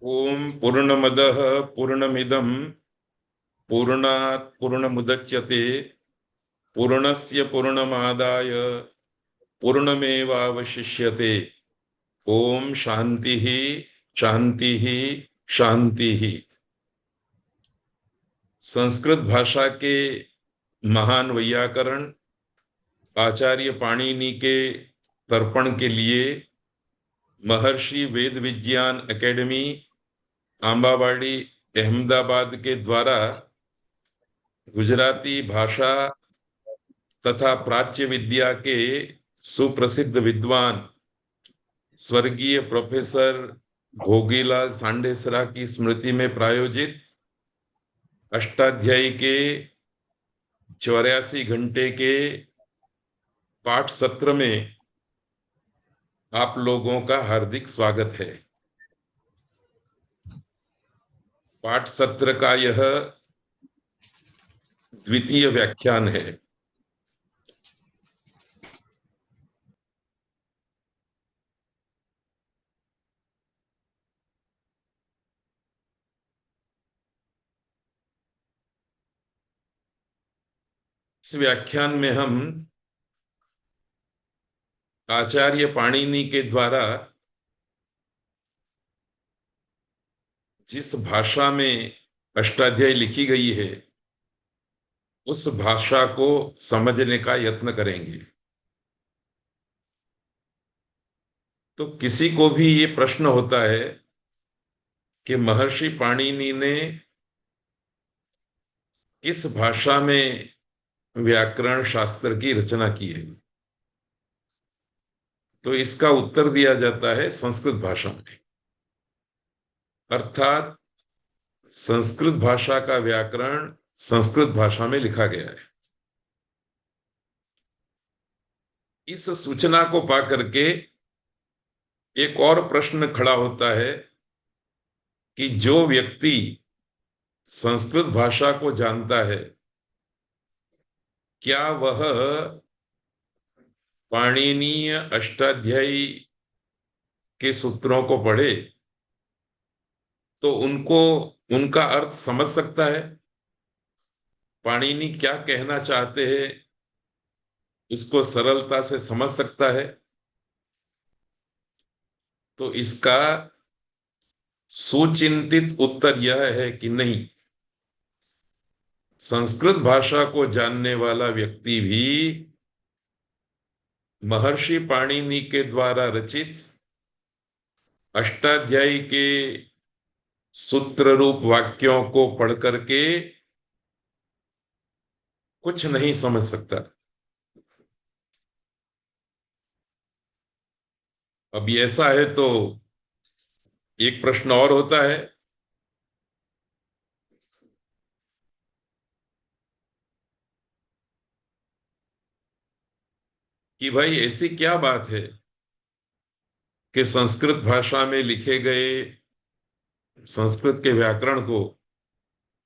ओम पूर्णमदः पूर्णमिदं पूर्णात् पूर्णमुदच्यते पूर्णस्य पूर्णमादाय पूर्णमेवावशिष्यते। ओम शांति शांति शांति। संस्कृत भाषा के महान वैयाकरण आचार्य पाणिनि के तर्पण के लिए महर्षि वेद विज्ञान एकेडमी आंबावाड़ी अहमदाबाद के द्वारा गुजराती भाषा तथा प्राच्य विद्या के सुप्रसिद्ध विद्वान स्वर्गीय प्रोफेसर भोगीलाल सांडेसरा की स्मृति में प्रायोजित अष्टाध्यायी के 84 घंटे के पाठ सत्र में आप लोगों का हार्दिक स्वागत है। पाठ सत्र का यह द्वितीय व्याख्यान है। इस व्याख्यान में हम आचार्य पाणिनि के द्वारा जिस भाषा में अष्टाध्यायी लिखी गई है उस भाषा को समझने का यत्न करेंगे। तो किसी को भी ये प्रश्न होता है कि महर्षि पाणिनि ने किस भाषा में व्याकरण शास्त्र की रचना की है, तो इसका उत्तर दिया जाता है संस्कृत भाषा में। अर्थात संस्कृत भाषा का व्याकरण संस्कृत भाषा में लिखा गया है। इस सूचना को पा करके एक और प्रश्न खड़ा होता है कि जो व्यक्ति संस्कृत भाषा को जानता है क्या वह पाणिनीय अष्टाध्यायी के सूत्रों को पढ़े तो उनको उनका अर्थ समझ सकता है, पाणिनि क्या कहना चाहते हैं इसको सरलता से समझ सकता है। तो इसका सुचिंतित उत्तर यह है कि नहीं, संस्कृत भाषा को जानने वाला व्यक्ति भी महर्षि पाणिनि के द्वारा रचित अष्टाध्यायी के सूत्र रूप वाक्यों को पढ़ करके कुछ नहीं समझ सकता। अब ये ऐसा है तो एक प्रश्न और होता है कि भाई ऐसी क्या बात है कि संस्कृत भाषा में लिखे गए संस्कृत के व्याकरण को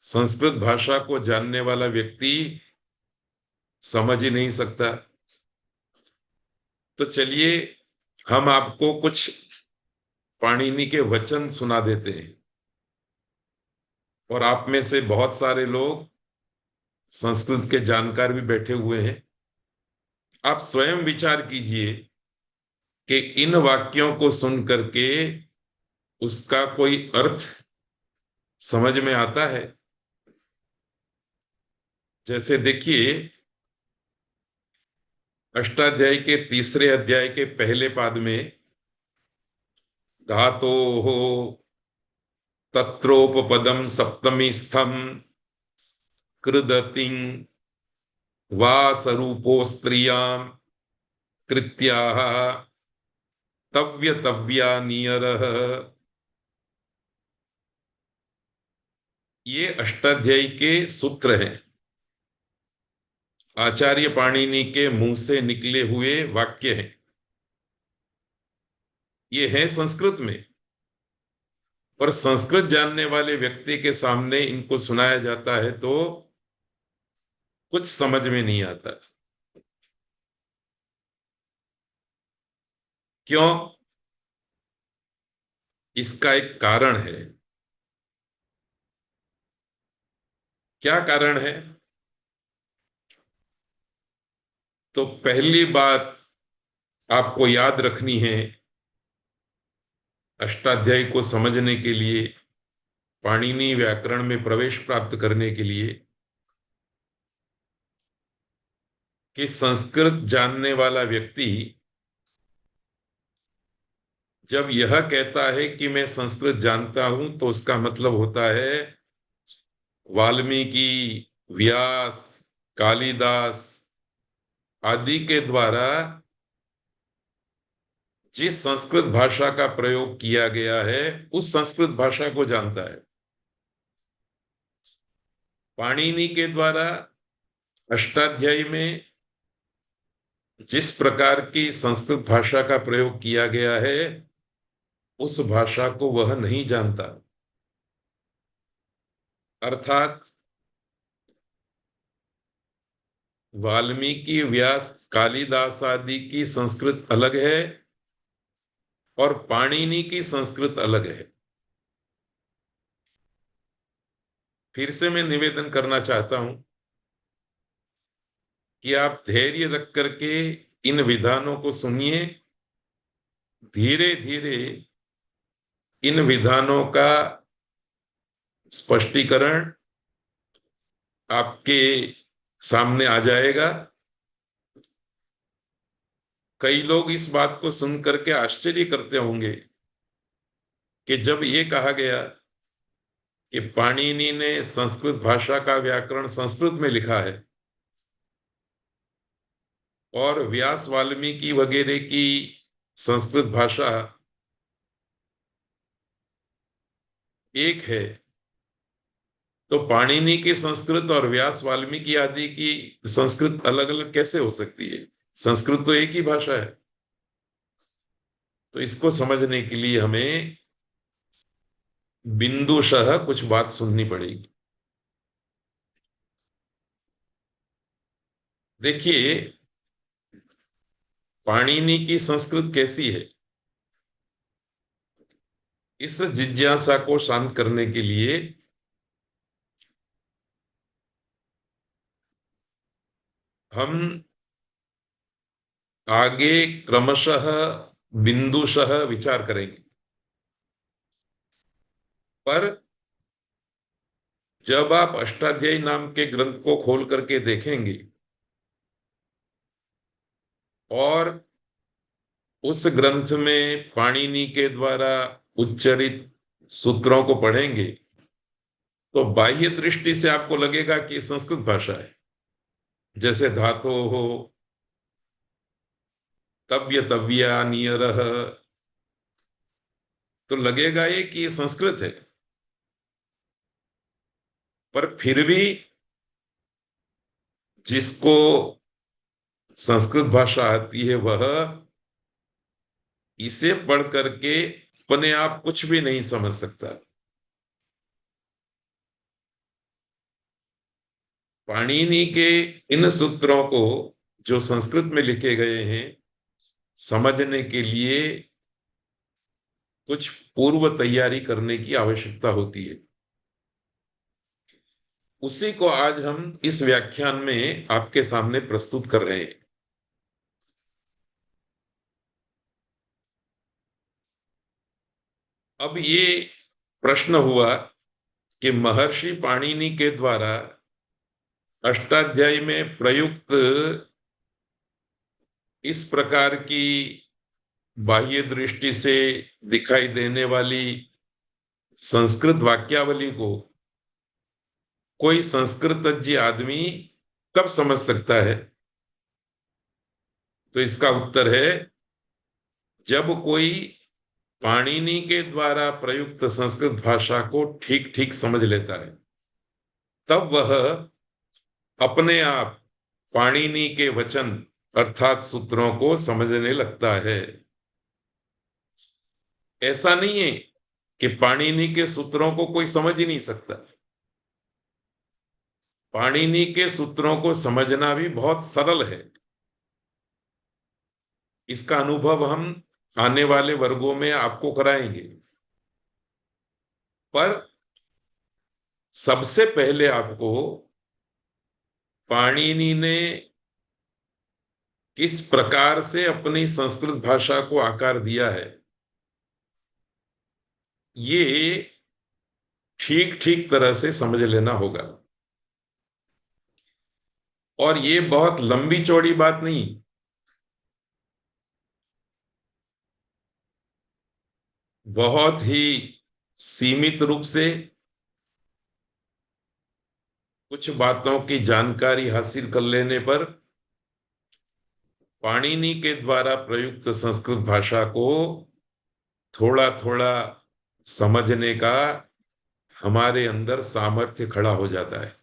संस्कृत भाषा को जानने वाला व्यक्ति समझ ही नहीं सकता। तो चलिए हम आपको कुछ पाणिनि के वचन सुना देते हैं। और आप में से बहुत सारे लोग संस्कृत के जानकार भी बैठे हुए हैं। आप स्वयं विचार कीजिए कि इन वाक्यों को सुन करके उसका कोई अर्थ समझ में आता है। जैसे देखिए, अष्टाध्यायी के तीसरे अध्याय के पहले पाद में धातो हो तत्रोपपदम सप्तमी स्थम कृदतिं वा स्वरूपो स्त्रियां कृत्याः तव्य तव्या नियरः। ये अष्टाध्यायी के सूत्र हैं, आचार्य पाणिनि के मुंह से निकले हुए वाक्य हैं। ये है संस्कृत में, पर संस्कृत जानने वाले व्यक्ति के सामने इनको सुनाया जाता है तो कुछ समझ में नहीं आता। क्यों? इसका एक कारण है। क्या कारण है? तो पहली बात आपको याद रखनी है अष्टाध्यायी को समझने के लिए, पाणिनि व्याकरण में प्रवेश प्राप्त करने के लिए, कि संस्कृत जानने वाला व्यक्ति जब यह कहता है कि मैं संस्कृत जानता हूं, तो उसका मतलब होता है वाल्मीकि, व्यास, कालिदास आदि के द्वारा जिस संस्कृत भाषा का प्रयोग किया गया है उस संस्कृत भाषा को जानता है। पाणिनि के द्वारा अष्टाध्यायी में जिस प्रकार की संस्कृत भाषा का प्रयोग किया गया है उस भाषा को वह नहीं जानता। अर्थात वाल्मीकि, व्यास, कालिदास आदि की संस्कृत अलग है और पाणिनि की संस्कृत अलग है। फिर से मैं निवेदन करना चाहता हूं कि आप धैर्य रख करके इन विधानों को सुनिए। धीरे धीरे इन विधानों का स्पष्टीकरण आपके सामने आ जाएगा। कई लोग इस बात को सुन करके आश्चर्य करते होंगे कि जब ये कहा गया कि पाणिनि ने संस्कृत भाषा का व्याकरण संस्कृत में लिखा है और व्यास, वाल्मीकि वगैरह की संस्कृत भाषा एक है, तो पाणिनि की संस्कृत और व्यास, वाल्मीकि आदि की संस्कृत अलग अलग कैसे हो सकती है? संस्कृत तो एक ही भाषा है। तो इसको समझने के लिए हमें बिंदुशः कुछ बात सुननी पड़ेगी। देखिए, पाणिनि की संस्कृत कैसी है, इस जिज्ञासा को शांत करने के लिए हम आगे क्रमशः बिंदुशः विचार करेंगे। पर जब आप अष्टाध्यायी नाम के ग्रंथ को खोल करके देखेंगे और उस ग्रंथ में पाणिनि के द्वारा उच्चरित सूत्रों को पढ़ेंगे, तो बाह्य दृष्टि से आपको लगेगा कि संस्कृत भाषा है। जैसे धातो हो, तव्य तव्या नियरः, तो लगेगा ये कि ये संस्कृत है। पर फिर भी जिसको संस्कृत भाषा आती है वह इसे पढ़ करके अपने आप कुछ भी नहीं समझ सकता। पाणिनि के इन सूत्रों को जो संस्कृत में लिखे गए हैं समझने के लिए कुछ पूर्व तैयारी करने की आवश्यकता होती है। उसी को आज हम इस व्याख्यान में आपके सामने प्रस्तुत कर रहे हैं। अब ये प्रश्न हुआ कि महर्षि पाणिनि के द्वारा अष्टाध्यायी में प्रयुक्त इस प्रकार की बाह्य दृष्टि से दिखाई देने वाली संस्कृत वाक्यावली को कोई संस्कृतज्ञ आदमी कब समझ सकता है? तो इसका उत्तर है, जब कोई पाणिनि के द्वारा प्रयुक्त संस्कृत भाषा को ठीक ठीक समझ लेता है, तब वह अपने आप पाणिनि के वचन अर्थात सूत्रों को समझने लगता है। ऐसा नहीं है कि पाणिनि के सूत्रों को कोई समझ ही नहीं सकता। पाणिनि के सूत्रों को समझना भी बहुत सरल है। इसका अनुभव हम आने वाले वर्गों में आपको कराएंगे। पर सबसे पहले आपको पाणिनि ने किस प्रकार से अपनी संस्कृत भाषा को आकार दिया है, ये ठीक ठीक तरह से समझ लेना होगा। और ये बहुत लंबी चौड़ी बात नहीं, बहुत ही सीमित रूप से कुछ बातों की जानकारी हासिल कर लेने पर पाणिनि के द्वारा प्रयुक्त संस्कृत भाषा को थोड़ा थोड़ा समझने का हमारे अंदर सामर्थ्य खड़ा हो जाता है।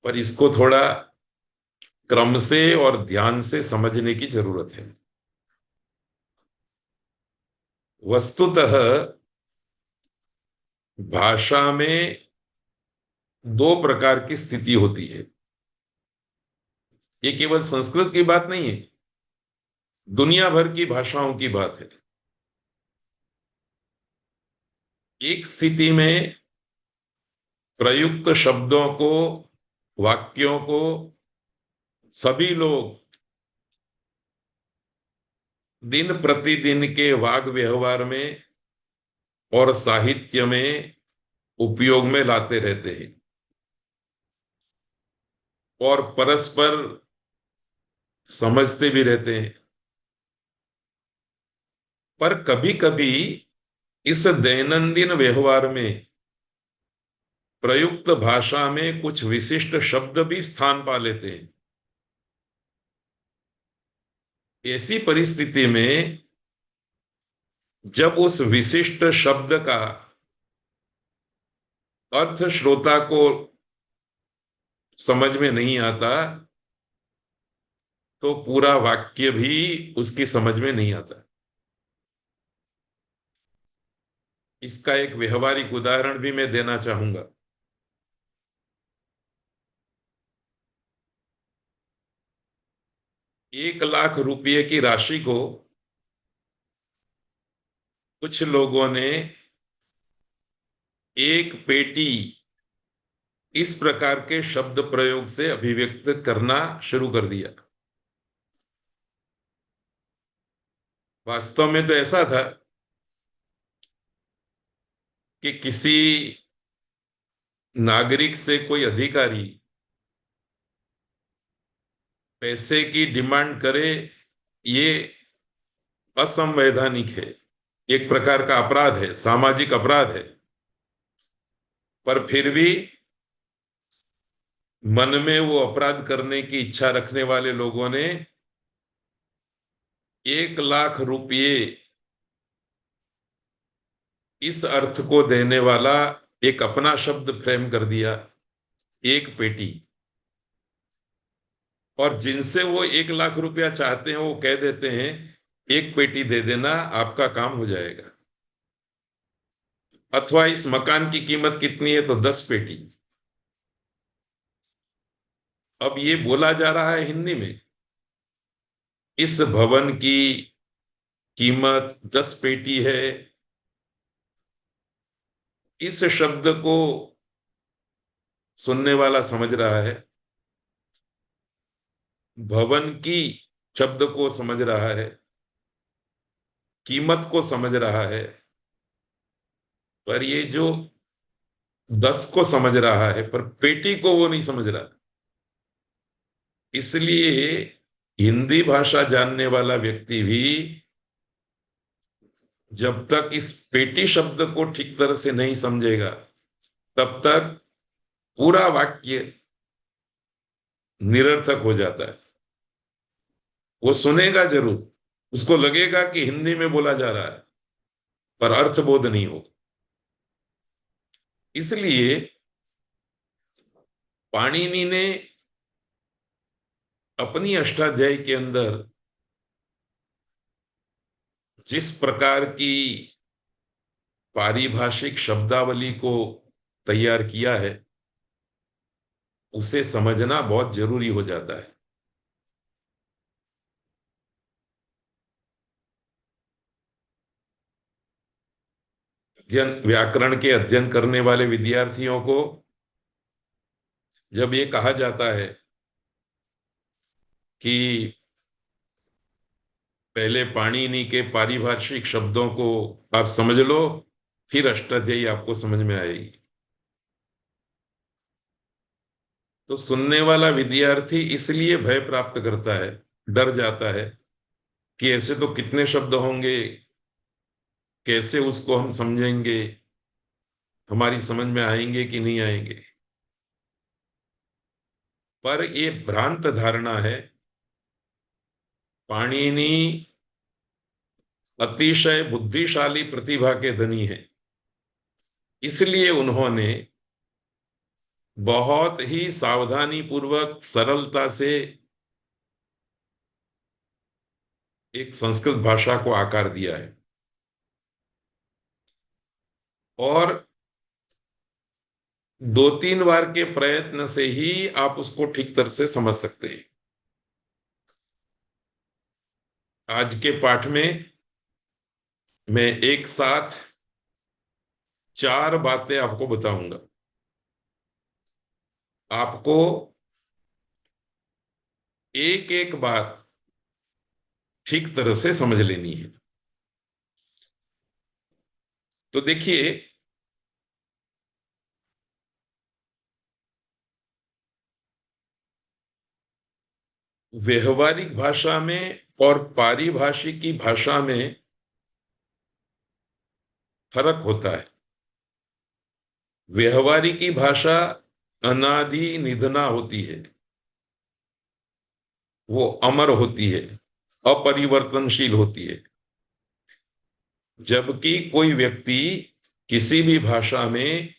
पर इसको थोड़ा क्रम से और ध्यान से समझने की जरूरत है। वस्तुतः भाषा में दो प्रकार की स्थिति होती है। ये केवल संस्कृत की बात नहीं है, दुनिया भर की भाषाओं की बात है। एक स्थिति में प्रयुक्त शब्दों को, वाक्यों को सभी लोग दिन प्रतिदिन के वाग व्यवहार में और साहित्य में उपयोग में लाते रहते हैं और परस्पर समझते भी रहते हैं। पर कभी कभी इस दैनंदिन व्यवहार में प्रयुक्त भाषा में कुछ विशिष्ट शब्द भी स्थान पा लेते हैं। ऐसी परिस्थिति में जब उस विशिष्ट शब्द का अर्थ श्रोता को समझ में नहीं आता तो पूरा वाक्य भी उसकी समझ में नहीं आता। इसका एक व्यवहारिक उदाहरण भी मैं देना चाहूंगा। 1 लाख रुपये की राशि को कुछ लोगों ने एक पेटी इस प्रकार के शब्द प्रयोग से अभिव्यक्त करना शुरू कर दिया। वास्तव में तो ऐसा था कि किसी नागरिक से कोई अधिकारी पैसे की डिमांड करे, ये असंवैधानिक है, एक प्रकार का अपराध है, सामाजिक अपराध है। पर फिर भी मन में वो अपराध करने की इच्छा रखने वाले लोगों ने 1 लाख रुपये इस अर्थ को देने वाला एक अपना शब्द फ्रेम कर दिया, एक पेटी। और जिनसे वो 1 लाख रुपया चाहते हैं वो कह देते हैं एक पेटी दे देना, आपका काम हो जाएगा। अथवा इस मकान की कीमत कितनी है, तो 10 पेटी। अब ये बोला जा रहा है हिंदी में, इस भवन की कीमत 10 पेटी है। इस शब्द को सुनने वाला समझ रहा है, भवन की शब्द को समझ रहा है, कीमत को समझ रहा है। पर ये जो 10 को समझ रहा है पर पेटी को वो नहीं समझ रहा। इसलिए हिंदी भाषा जानने वाला व्यक्ति भी जब तक इस पेटी शब्द को ठीक तरह से नहीं समझेगा तब तक पूरा वाक्य निरर्थक हो जाता है। वो सुनेगा जरूर, उसको लगेगा कि हिंदी में बोला जा रहा है, पर अर्थबोध नहीं होगा। इसलिए पाणिनि ने अपनी अष्टाध्यायी के अंदर जिस प्रकार की पारिभाषिक शब्दावली को तैयार किया है उसे समझना बहुत जरूरी हो जाता है। व्याकरण के अध्ययन करने वाले विद्यार्थियों को जब ये कहा जाता है कि पहले पाणिनि के पारिभाषिक शब्दों को आप समझ लो, फिर अष्टाध्यायी आपको समझ में आएगी, तो सुनने वाला विद्यार्थी इसलिए भय प्राप्त करता है, डर जाता है कि ऐसे तो कितने शब्द होंगे, कैसे उसको हम समझेंगे, हमारी समझ में आएंगे कि नहीं आएंगे। पर ये भ्रांत धारणा है। पाणिनि अतिशय बुद्धिशाली प्रतिभा के धनी है, इसलिए उन्होंने बहुत ही सावधानी पूर्वक सरलता से एक संस्कृत भाषा को आकार दिया है, और 2-3 बार के प्रयत्न से ही आप उसको ठीक तरह से समझ सकते हैं। आज के पाठ में मैं एक साथ 4 बातें आपको बताऊंगा। आपको एक एक बात ठीक तरह से समझ लेनी है। तो देखिए, व्यवहारिक भाषा में और पारिभाषिकी भाषा में फर्क होता है। व्यवहारिकी भाषा अनादि निधना होती है, वो अमर होती है, अपरिवर्तनशील होती है। जबकि कोई व्यक्ति किसी भी भाषा में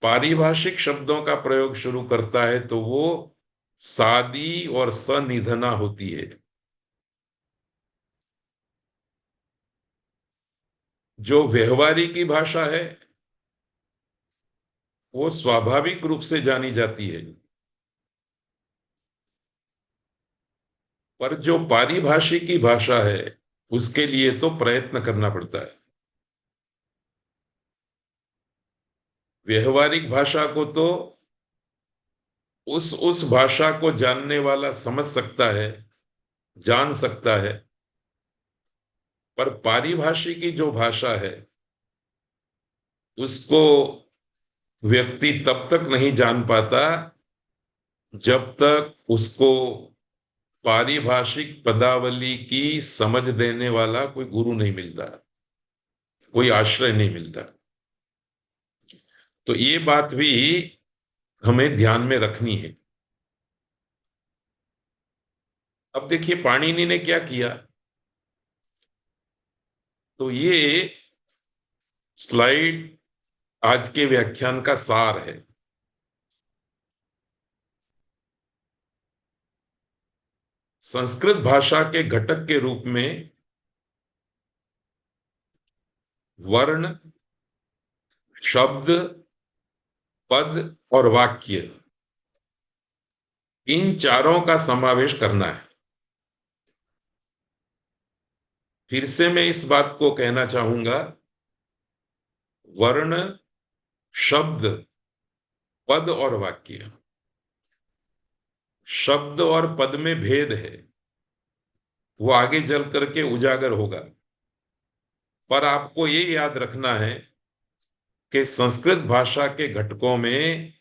पारिभाषिक शब्दों का प्रयोग शुरू करता है तो वो सादी और सनिधना होती है। जो व्यवहारिकी भाषा है वो स्वाभाविक रूप से जानी जाती है, पर जो पारिभाषिकी भाषा है उसके लिए तो प्रयत्न करना पड़ता है। व्यवहारिक भाषा को तो उस भाषा को जानने वाला समझ सकता है, जान सकता है, पर पारिभाषिकी जो भाषा है उसको व्यक्ति तब तक नहीं जान पाता जब तक उसको पारिभाषिक पदावली की समझ देने वाला कोई गुरु नहीं मिलता, कोई आश्रय नहीं मिलता। तो ये बात भी हमें ध्यान में रखनी है। अब देखिए पाणिनि ने क्या किया, तो ये स्लाइड आज के व्याख्यान का सार है। संस्कृत भाषा के घटक के रूप में वर्ण, शब्द, पद और वाक्य, इन चारों का समावेश करना है। फिर से मैं इस बात को कहना चाहूंगा, वर्ण, शब्द, पद और वाक्य। शब्द और पद में भेद है, वो आगे चल करके उजागर होगा, पर आपको ये याद रखना है कि संस्कृत भाषा के घटकों में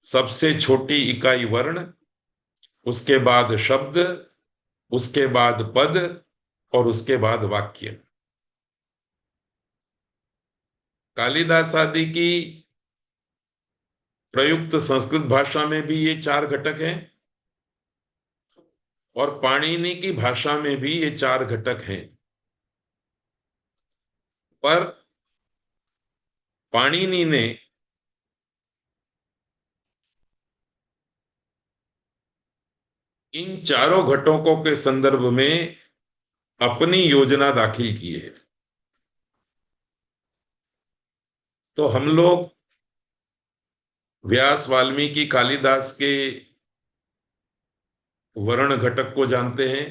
सबसे छोटी इकाई वर्ण, उसके बाद शब्द, उसके बाद पद और उसके बाद वाक्य। कालिदास आदि की प्रयुक्त संस्कृत भाषा में भी ये 4 घटक हैं, और पाणिनि की भाषा में भी ये 4 घटक हैं। पर पाणिनि ने इन चारों घटकों के संदर्भ में अपनी योजना दाखिल की है। तो हम लोग व्यास, वाल्मीकि, कालिदास के वर्ण घटक को जानते हैं,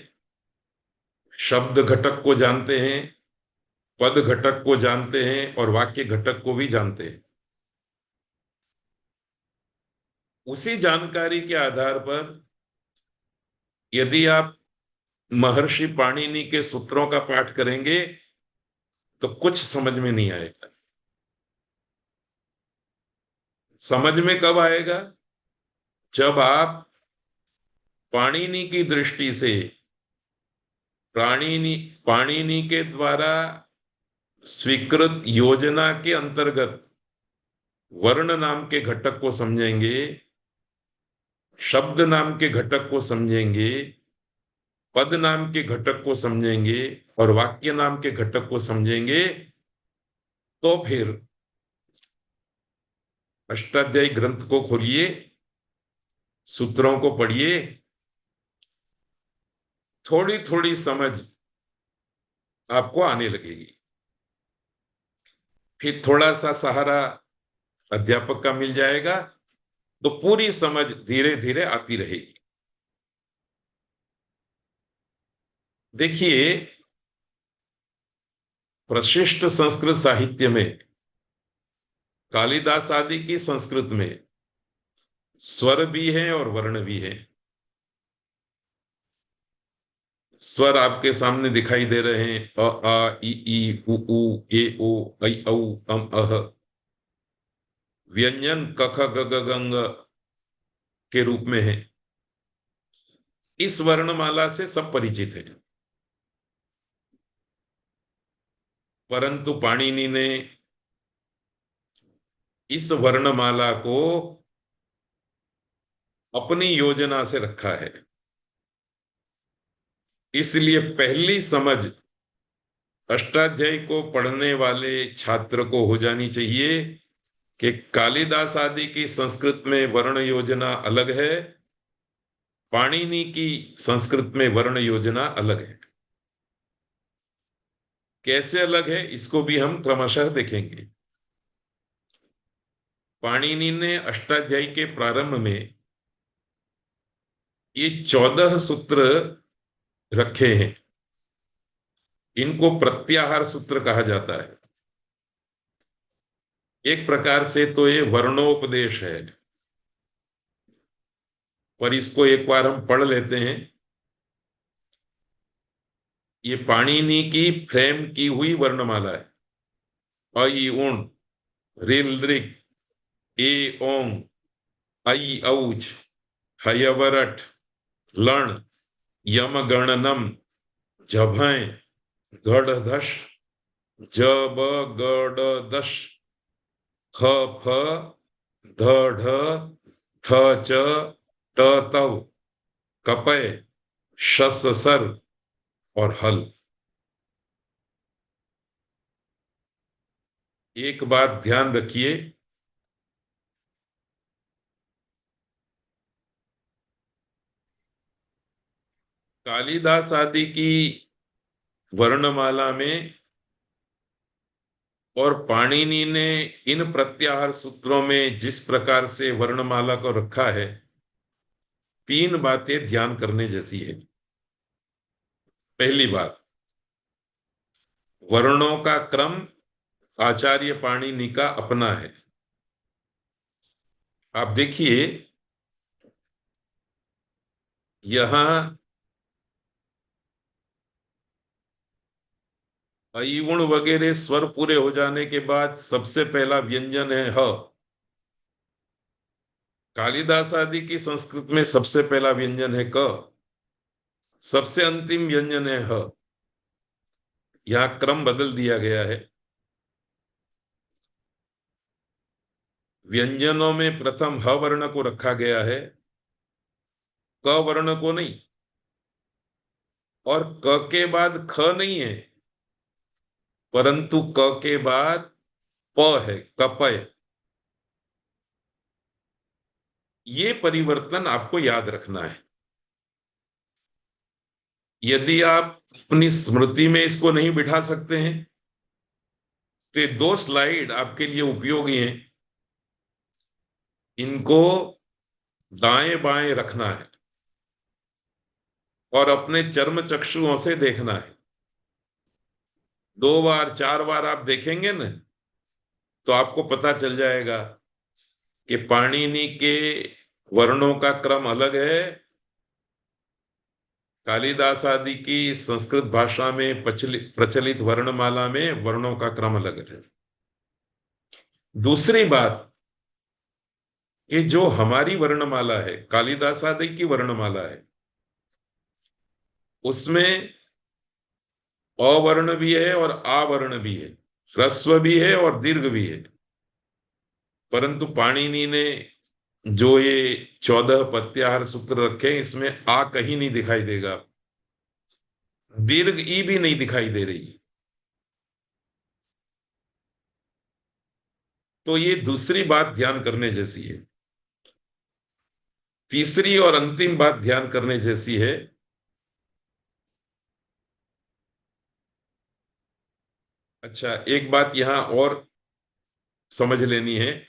शब्द घटक को जानते हैं, पद घटक को जानते हैं और वाक्य घटक को भी जानते हैं। उसी जानकारी के आधार पर यदि आप महर्षि पाणिनि के सूत्रों का पाठ करेंगे तो कुछ समझ में नहीं आएगा। समझ में कब आएगा? जब आप पाणिनि की दृष्टि से पाणिनि पाणिनि के द्वारा स्वीकृत योजना के अंतर्गत वर्ण नाम के घटक को समझेंगे, शब्द नाम के घटक को समझेंगे, पद नाम के घटक को समझेंगे और वाक्य नाम के घटक को समझेंगे, तो फिर अष्टाध्यायी ग्रंथ को खोलिए, सूत्रों को पढ़िए, थोड़ी थोड़ी समझ आपको आने लगेगी। फिर थोड़ा सा सहारा अध्यापक का मिल जाएगा तो पूरी समझ धीरे धीरे आती रहेगी। देखिए, प्रशिष्ट संस्कृत साहित्य में, कालिदास आदि की संस्कृत में स्वर भी है और वर्ण भी है। स्वर आपके सामने दिखाई दे रहे हैं, अ आ इ ई उ ऊ ए ओ ऐ औ अम अह। व्यंजन क ख ग घ ङ ङ के रूप में है। इस वर्णमाला से सब परिचित है, परंतु पाणिनि ने इस वर्णमाला को अपनी योजना से रखा है। इसलिए पहली समझ अष्टाध्यायी को पढ़ने वाले छात्र को हो जानी चाहिए कि कालिदास आदि की संस्कृत में वर्ण योजना अलग है, पाणिनि की संस्कृत में वर्ण योजना अलग है। कैसे अलग है इसको भी हम क्रमशः देखेंगे। पाणिनि ने अष्टाध्यायी के प्रारंभ में ये 14 सूत्र रखे हैं। इनको प्रत्याहार सूत्र कहा जाता है। एक प्रकार से तो ये वर्णोपदेश है, पर इसको एक बार हम पढ़ लेते हैं। ये पाणिनि की फ्रेम की हुई वर्णमाला है। अ ई उण, ऋल ऋग, ए ओंग, ऐ औच, हयवरठ, लण, यम गणनम, झभय, गढ़धश, जब गढ़दश, ख फ, ध ढ, थ च, ट तव, कपय, शस सर और हल। एक बात ध्यान रखिए, कालिदास आदि की वर्णमाला में और पाणिनि ने इन प्रत्याहार सूत्रों में जिस प्रकार से वर्णमाला को रखा है, तीन बातें ध्यान करने जैसी है। पहली बात, वर्णों का क्रम आचार्य पाणिनि का अपना है। आप देखिए, यहां अयुण वगैरह स्वर पूरे हो जाने के बाद सबसे पहला व्यंजन है ह। कालिदास आदि की संस्कृत में सबसे पहला व्यंजन है क, सबसे अंतिम व्यंजन है ह। यह क्रम बदल दिया गया है। व्यंजनों में प्रथम ह वर्ण को रखा गया है, क वर्ण को नहीं। और क के बाद ख नहीं है, परंतु क के बाद प है, कपय। ये परिवर्तन आपको याद रखना है। यदि आप अपनी स्मृति में इसको नहीं बिठा सकते हैं तो ये दो स्लाइड आपके लिए उपयोगी हैं। इनको दाएं बाएं रखना है और अपने चर्म चक्षुओं से देखना है। 2 बार 4 बार आप देखेंगे ना, तो आपको पता चल जाएगा कि पाणिनि के वर्णों का क्रम अलग है, कालिदास आदि की संस्कृत भाषा में प्रचलित वर्णमाला में वर्णों का क्रम अलग है। दूसरी बात, कि जो हमारी वर्णमाला है, कालिदास आदि की वर्णमाला है, उसमें अवर्ण भी है और आवर्ण भी है, ह्रस्व भी है और दीर्घ भी है। परंतु पाणिनि ने जो ये 14 प्रत्याहार सूत्र रखे, इसमें आ कहीं नहीं दिखाई देगा, दीर्घ ई भी नहीं दिखाई दे रही। तो ये दूसरी बात ध्यान करने जैसी है। तीसरी और अंतिम बात ध्यान करने जैसी है। अच्छा, एक बात यहां और समझ लेनी है।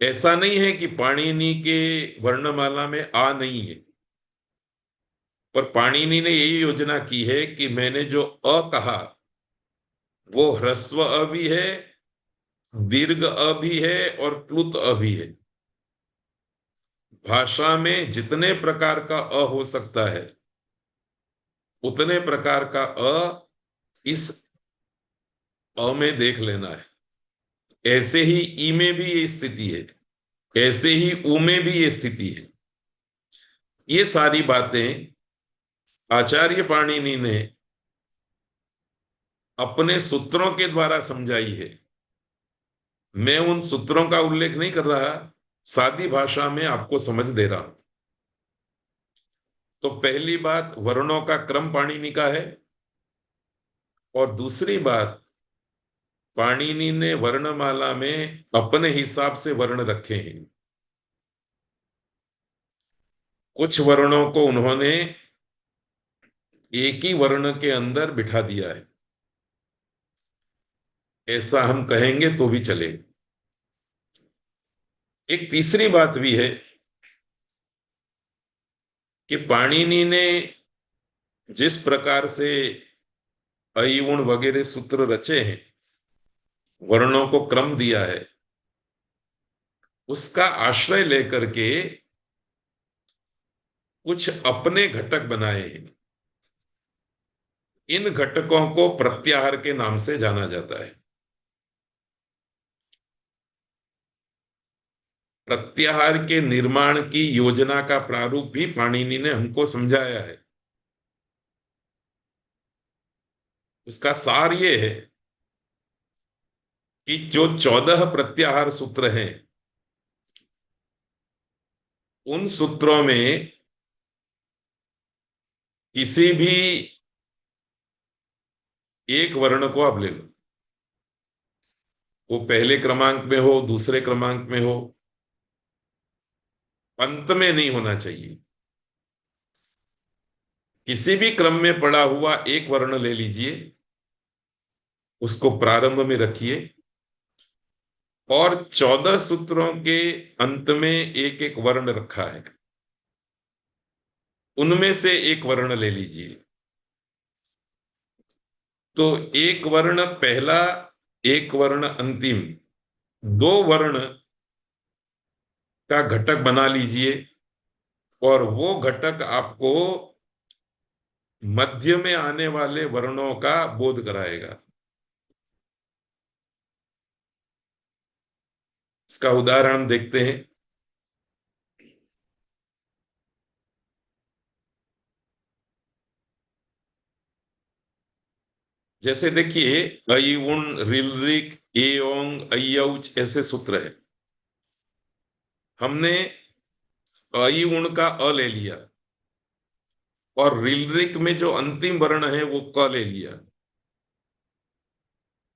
ऐसा नहीं है कि पाणिनि के वर्णमाला में आ नहीं है, पर पाणिनि ने यही योजना की है कि मैंने जो अ कहा वो ह्रस्व अ भी है, दीर्घ अ भी है और प्लुत अ भी है। भाषा में जितने प्रकार का अ हो सकता है, उतने प्रकार का अ इस अ में देख लेना है। ऐसे ही ई में भी ये स्थिति है, ऐसे ही ऊ में भी ये स्थिति है। ये सारी बातें आचार्य पाणिनि ने अपने सूत्रों के द्वारा समझाई है। मैं उन सूत्रों का उल्लेख नहीं कर रहा, सादी भाषा में आपको समझ दे रहा हूं। तो पहली बात, वर्णों का क्रम पाणिनि का है। और दूसरी बात, पाणिनि ने वर्णमाला में अपने हिसाब से वर्ण रखे हैं। कुछ वर्णों को उन्होंने एक ही वर्ण के अंदर बिठा दिया है, ऐसा हम कहेंगे तो भी चलेगा। एक तीसरी बात भी है कि पाणिनि ने जिस प्रकार से अइउण वगैरह सूत्र रचे हैं, वर्णों को क्रम दिया है, उसका आश्रय लेकर के कुछ अपने घटक बनाए हैं। इन घटकों को प्रत्याहार के नाम से जाना जाता है। प्रत्याहार के निर्माण की योजना का प्रारूप भी पाणिनि ने हमको समझाया है। उसका सार ये है कि जो 14 प्रत्याहार सूत्र हैं, उन सूत्रों में किसी भी एक वर्ण को आप ले लो, वो पहले क्रमांक में हो, दूसरे क्रमांक में हो, अंत में नहीं होना चाहिए। किसी भी क्रम में पड़ा हुआ एक वर्ण ले लीजिए, उसको प्रारंभ में रखिए, और 14 सूत्रों के अंत में एक एक वर्ण रखा है, उनमें से एक वर्ण ले लीजिए। तो एक वर्ण पहला, एक वर्ण अंतिम, 2 वर्ण का घटक बना लीजिए, और वो घटक आपको मध्य में आने वाले वर्णों का बोध कराएगा। इसका उदाहरण देखते हैं। जैसे देखिए, अई उण, रिलरिक, एओंग, अयौच ऐसे सूत्र है। हमने अई उण का अ ले लिया, और रिलरिक में जो अंतिम वर्ण है वो क ले लिया,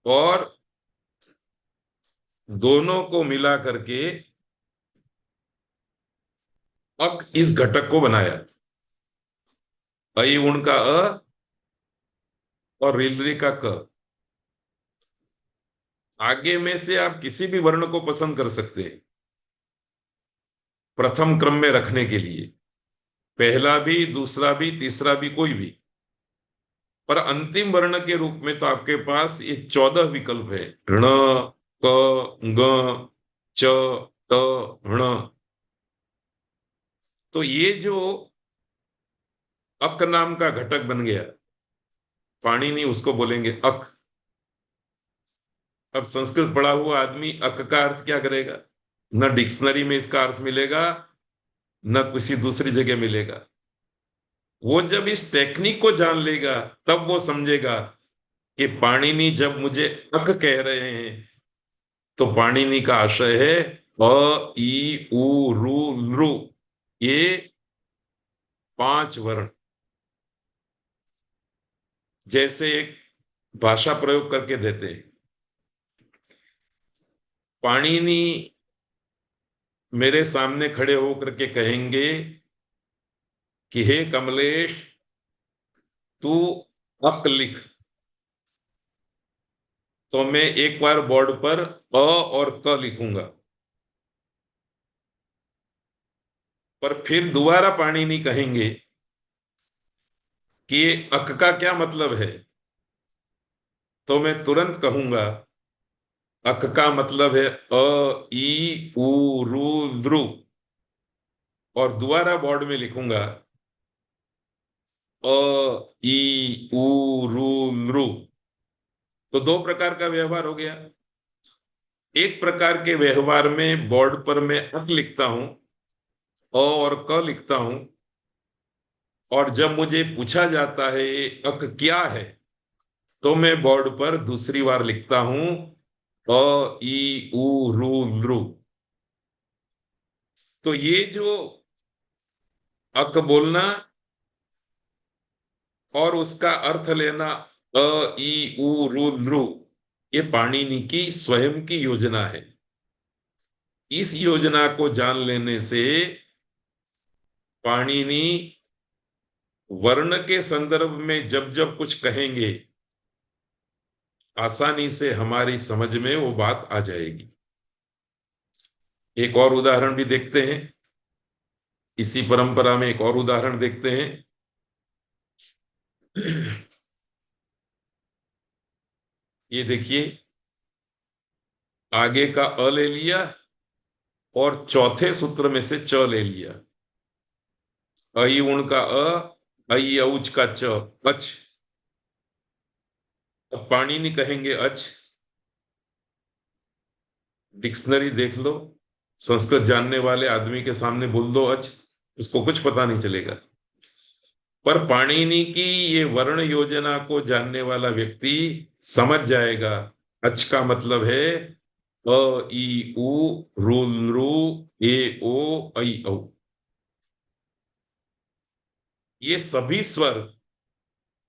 और दोनों को मिला करके अक इस घटक को बनाया। अई उण का अ और रिलरी का क। आगे में से आप किसी भी वर्ण को पसंद कर सकते हैं प्रथम क्रम में रखने के लिए, पहला भी, दूसरा भी, तीसरा भी, कोई भी। पर अंतिम वर्ण के रूप में तो आपके पास ये 14 विकल्प है। ण, क, ग, च, ट, ण। तो ये जो अक नाम का घटक बन गया, पाणिनि उसको बोलेंगे अक। अब संस्कृत पढ़ा हुआ आदमी अक का अर्थ क्या करेगा? न डिक्शनरी में इसका अर्थ मिलेगा, न किसी दूसरी जगह मिलेगा। वो जब इस टेक्निक को जान लेगा तब वो समझेगा कि पाणिनि जब मुझे अक कह रहे हैं तो पाणिनि का आशय है अ, ई, उ, रु, लृ। ये 5 वर्ण। जैसे एक भाषा प्रयोग करके देते हैं, पाणिनि मेरे सामने खड़े होकर के कहेंगे कि हे कमलेश, तू अक लिख। तो मैं एक बार बोर्ड पर अ और क लिखूंगा, पर फिर दोबारा पाणिनि कहेंगे कि ये अक का क्या मतलब है। तो मैं तुरंत कहूंगा अक का मतलब है अ, ई, उ, रु, लृ। और दोबारा बोर्ड में लिखूंगा अ, ई, उ, रु, लृ। तो 2 प्रकार का व्यवहार हो गया। एक प्रकार के व्यवहार में बोर्ड पर मैं अक लिखता हूं, अ और क लिखता हूं, और जब मुझे पूछा जाता है ये अक क्या है, तो मैं बोर्ड पर दूसरी बार लिखता हूं अ, ई, उ, रु, लृ। तो ये जो अक बोलना और उसका अर्थ लेना अ, ई, उ, रु, लृ, ये पाणिनि की स्वयं की योजना है। इस योजना को जान लेने से पाणिनि वर्ण के संदर्भ में जब जब कुछ कहेंगे, आसानी से हमारी समझ में वो बात आ जाएगी। एक और उदाहरण भी देखते हैं, इसी परंपरा में एक और उदाहरण देखते हैं। ये देखिए, आगे का अ ले लिया और चौथे सूत्र में से च ले लिया। अई उण का अ, अई औच का च, अच। अब पाणिनि कहेंगे अच। डिक्शनरी देख लो, संस्कृत जानने वाले आदमी के सामने बोल दो अच, उसको कुछ पता नहीं चलेगा। पर पाणिनि की ये वर्ण योजना को जानने वाला व्यक्ति समझ जाएगा अच का मतलब है अ, ई, उ, रु, लृ, ए, ओ, ऐ, औ। ये सभी स्वर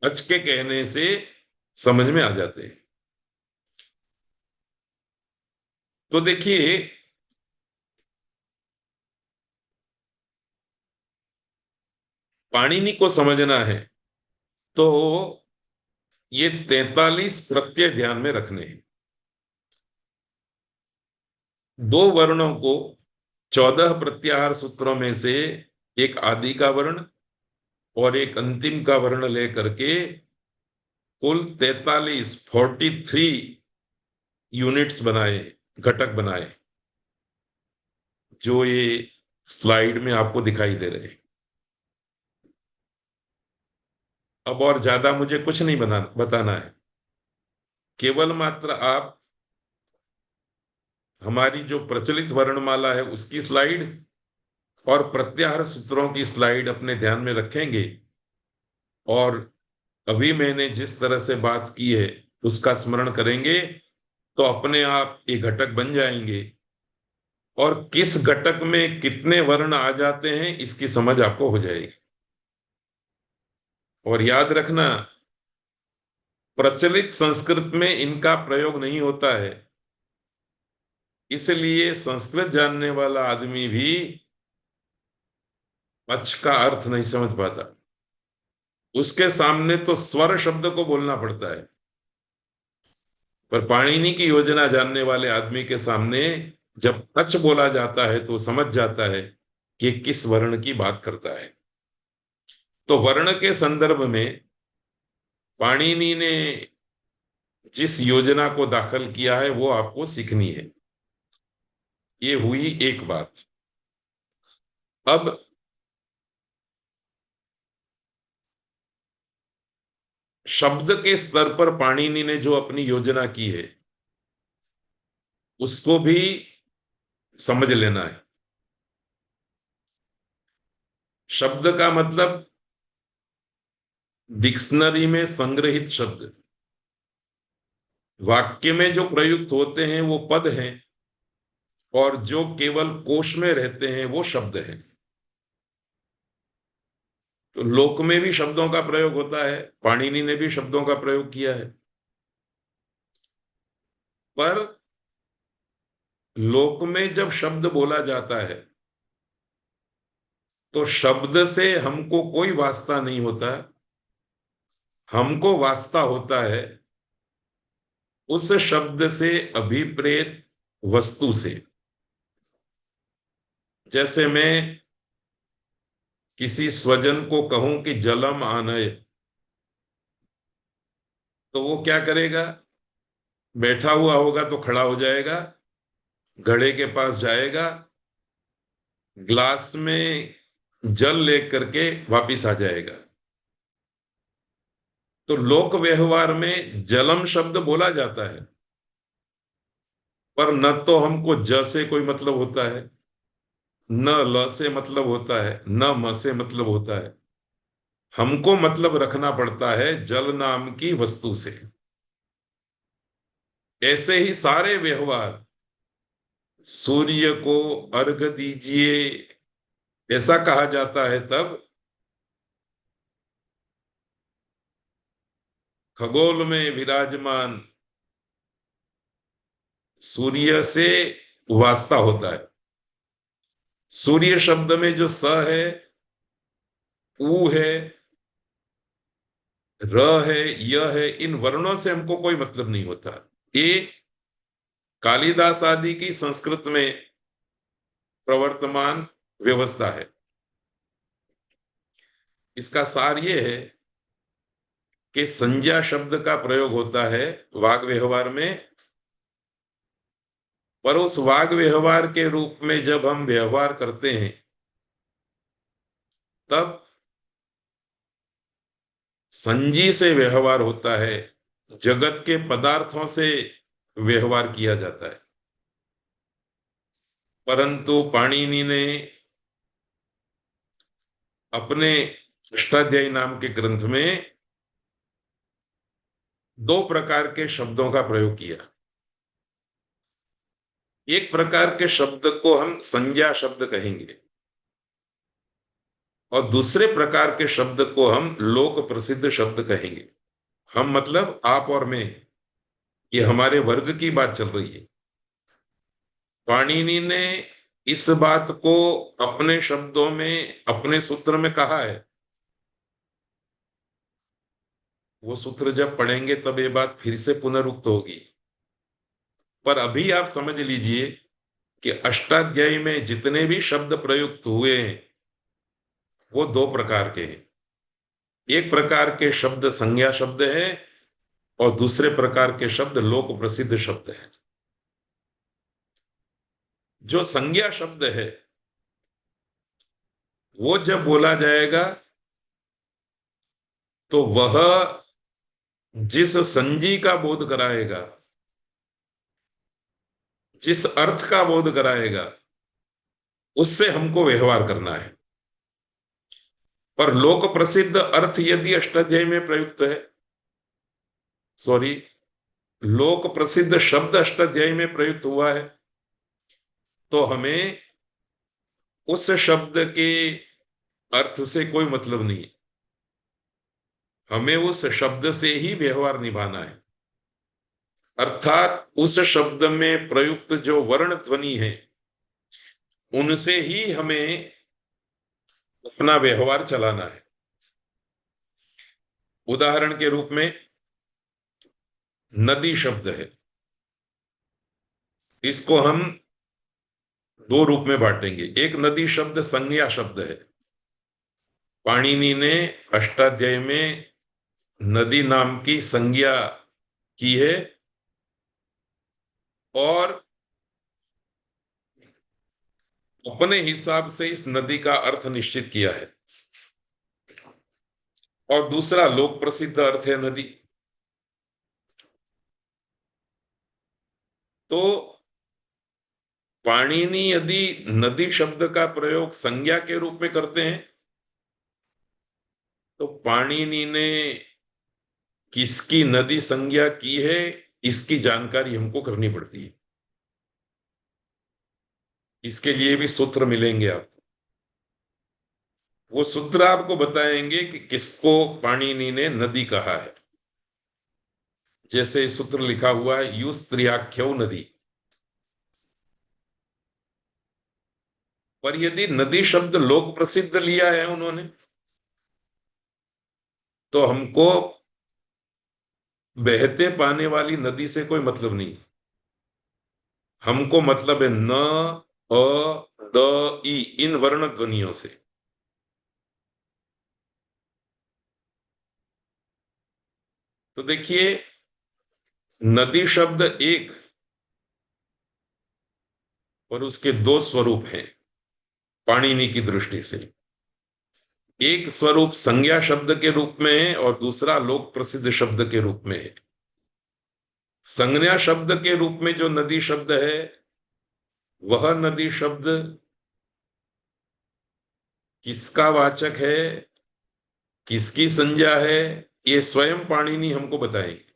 अच के कहने से समझ में आ जाते हैं। तो देखिए, पाणिनि को समझना है तो ये 43 प्रत्यय ध्यान में रखने हैं। 2 वर्णों को 14 प्रत्याहार सूत्रों में से एक आदि का वर्ण और एक अंतिम का वर्ण लेकर के कुल 43 यूनिट्स बनाए, घटक बनाए, जो ये स्लाइड में आपको दिखाई दे रहे हैं। अब और ज्यादा मुझे कुछ नहीं बताना है। केवल मात्र आप हमारी जो प्रचलित वर्णमाला है उसकी स्लाइड और प्रत्याहार सूत्रों की स्लाइड अपने ध्यान में रखेंगे, और अभी मैंने जिस तरह से बात की है उसका स्मरण करेंगे, तो अपने आप ये घटक बन जाएंगे। और किस घटक में कितने वर्ण आ जाते हैं इसकी समझ आपको हो जाएगी। और याद रखना, प्रचलित संस्कृत में इनका प्रयोग नहीं होता है, इसलिए संस्कृत जानने वाला आदमी भी अच का अर्थ नहीं समझ पाता। उसके सामने तो स्वर शब्द को बोलना पड़ता है, पर पाणिनि की योजना जानने वाले आदमी के सामने जब अच बोला जाता है तो समझ जाता है कि किस वर्ण की बात करता है। तो वर्ण के संदर्भ में पाणिनि ने जिस योजना को दाखिल किया है वो आपको सीखनी है। ये हुई एक बात। अब शब्द के स्तर पर पाणिनि ने जो अपनी योजना की है उसको भी समझ लेना है। शब्द का मतलब डिक्शनरी में संग्रहित शब्द, वाक्य में जो प्रयुक्त होते हैं वो पद हैं, और जो केवल कोश में रहते हैं वो शब्द हैं। तो लोक में भी शब्दों का प्रयोग होता है, पाणिनि ने भी शब्दों का प्रयोग किया है, पर लोक में जब शब्द बोला जाता है तो शब्द से हमको कोई वास्ता नहीं होता। हमको वास्ता होता है उस शब्द से अभिप्रेत वस्तु से। जैसे मैं किसी स्वजन को कहूं कि जलम आनय, तो वो क्या करेगा? बैठा हुआ होगा तो खड़ा हो जाएगा, घड़े के पास जाएगा, ग्लास में जल लेकर के वापिस आ जाएगा। तो लोक व्यवहार में जलम शब्द बोला जाता है, पर न तो हमको ज से कोई मतलब होता है, न ल से मतलब होता है, न म से मतलब होता है। हमको मतलब रखना पड़ता है जल नाम की वस्तु से। ऐसे ही सारे व्यवहार, सूर्य को अर्घ दीजिए ऐसा कहा जाता है तब खगोल में विराजमान सूर्य से वास्ता होता है। सूर्य शब्द में जो स है, ऊ है, र है, य है, इन वर्णों से हमको कोई मतलब नहीं होता। ये कालिदास आदि की संस्कृत में प्रवर्तमान व्यवस्था है। इसका सार ये है कि संज्ञा शब्द का प्रयोग होता है वाग व्यवहार में, पर उस वाग व्यवहार के रूप में जब हम व्यवहार करते हैं तब संजी से व्यवहार होता है, जगत के पदार्थों से व्यवहार किया जाता है। परंतु पाणिनि ने अपने अष्टाध्यायी नाम के ग्रंथ में दो प्रकार के शब्दों का प्रयोग किया। एक प्रकार के शब्द को हम संज्ञा शब्द कहेंगे और दूसरे प्रकार के शब्द को हम लोक प्रसिद्ध शब्द कहेंगे। हम मतलब आप और मैं, ये हमारे वर्ग की बात चल रही है। पाणिनि ने इस बात को अपने शब्दों में, अपने सूत्र में कहा है। वो सूत्र जब पढ़ेंगे तब ये बात फिर से पुनरुक्त होगी, पर अभी आप समझ लीजिए कि अष्टाध्यायी में जितने भी शब्द प्रयुक्त हुए हैं वो दो प्रकार के हैं। एक प्रकार के शब्द संज्ञा शब्द है और दूसरे प्रकार के शब्द लोक प्रसिद्ध शब्द है। जो संज्ञा शब्द है वो जब बोला जाएगा तो वह जिस संजी का बोध कराएगा, जिस अर्थ का बोध कराएगा, उससे हमको व्यवहार करना है। पर लोक प्रसिद्ध अर्थ यदि अष्टाध्यायी में प्रयुक्त है, सॉरी, लोक प्रसिद्ध शब्द अष्टाध्यायी में प्रयुक्त हुआ है, तो हमें उस शब्द के अर्थ से कोई मतलब नहीं है। हमें उस शब्द से ही व्यवहार निभाना है, अर्थात उस शब्द में प्रयुक्त जो वर्ण ध्वनि है उनसे ही हमें अपना व्यवहार चलाना है। उदाहरण के रूप में नदी शब्द है, इसको हम दो रूप में बांटेंगे। एक नदी शब्द संज्ञा शब्द है। पाणिनि ने अष्टाध्यायी में नदी नाम की संज्ञा की है और अपने हिसाब से इस नदी का अर्थ निश्चित किया है। और दूसरा लोक प्रसिद्ध अर्थ है नदी। तो पाणिनि यदि नदी शब्द का प्रयोग संज्ञा के रूप में करते हैं तो पाणिनि ने किसकी नदी संज्ञा की है इसकी जानकारी हमको करनी पड़ती है। इसके लिए भी सूत्र मिलेंगे आपको। वो सूत्र आपको बताएंगे कि किसको पाणिनि ने नदी कहा है। जैसे सूत्र लिखा हुआ है युस्त्रियाख्यो नदी। पर यदि नदी शब्द लोक प्रसिद्ध लिया है उन्होंने तो हमको बहते पाने वाली नदी से कोई मतलब नहीं। हमको मतलब है न, अ, द, ई इन वर्ण ध्वनियों से। तो देखिए नदी शब्द एक और उसके दो स्वरूप हैं पाणिनि की दृष्टि से। एक स्वरूप संज्ञा शब्द के रूप में है और दूसरा लोक प्रसिद्ध शब्द के रूप में है। संज्ञा शब्द के रूप में जो नदी शब्द है वह नदी शब्द किसका वाचक है, किसकी संज्ञा है, ये स्वयं पाणिनि हमको बताएंगे।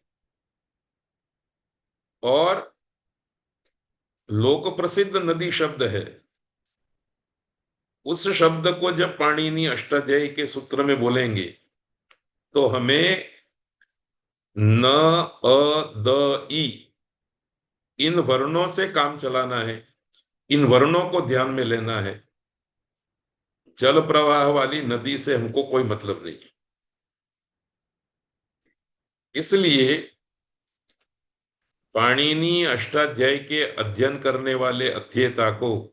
और लोक प्रसिद्ध नदी शब्द है उस शब्द को जब पाणिनि अष्टाध्यायी के सूत्र में बोलेंगे तो हमें न, अ, द, ई इन वर्णों से काम चलाना है। इन वर्णों को ध्यान में लेना है। जल प्रवाह वाली नदी से हमको कोई मतलब नहीं। इसलिए पाणिनि अष्टाध्यायी के अध्ययन करने वाले अध्येता को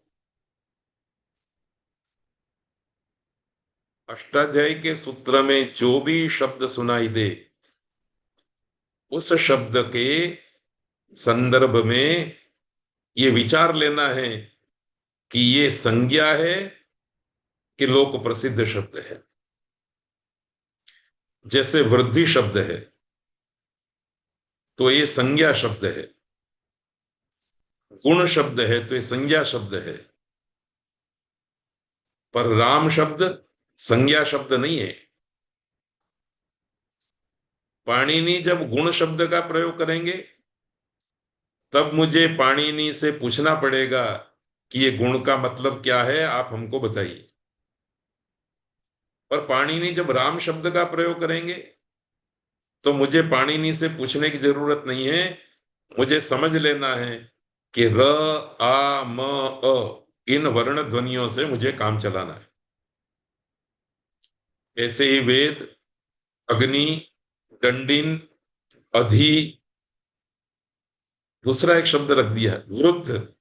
अष्टाध्यायी के सूत्र में जो भी शब्द सुनाई दे उस शब्द के संदर्भ में ये विचार लेना है कि ये संज्ञा है कि लोक प्रसिद्ध शब्द है। जैसे वृद्धि शब्द है तो ये संज्ञा शब्द है। गुण शब्द है तो ये संज्ञा शब्द है। पर राम शब्द संज्ञा शब्द नहीं है। पाणिनि जब गुण शब्द का प्रयोग करेंगे तब मुझे पाणिनि से पूछना पड़ेगा कि ये गुण का मतलब क्या है, आप हमको बताइए। पर पाणिनि जब राम शब्द का प्रयोग करेंगे तो मुझे पाणिनि से पूछने की जरूरत नहीं है। मुझे समझ लेना है कि र, आ, म, अ इन वर्ण ध्वनियों से मुझे काम चलाना है। ऐसे ही वेद, अग्नि, दंडिन, अधि, दूसरा एक शब्द रख दिया वृद्ध।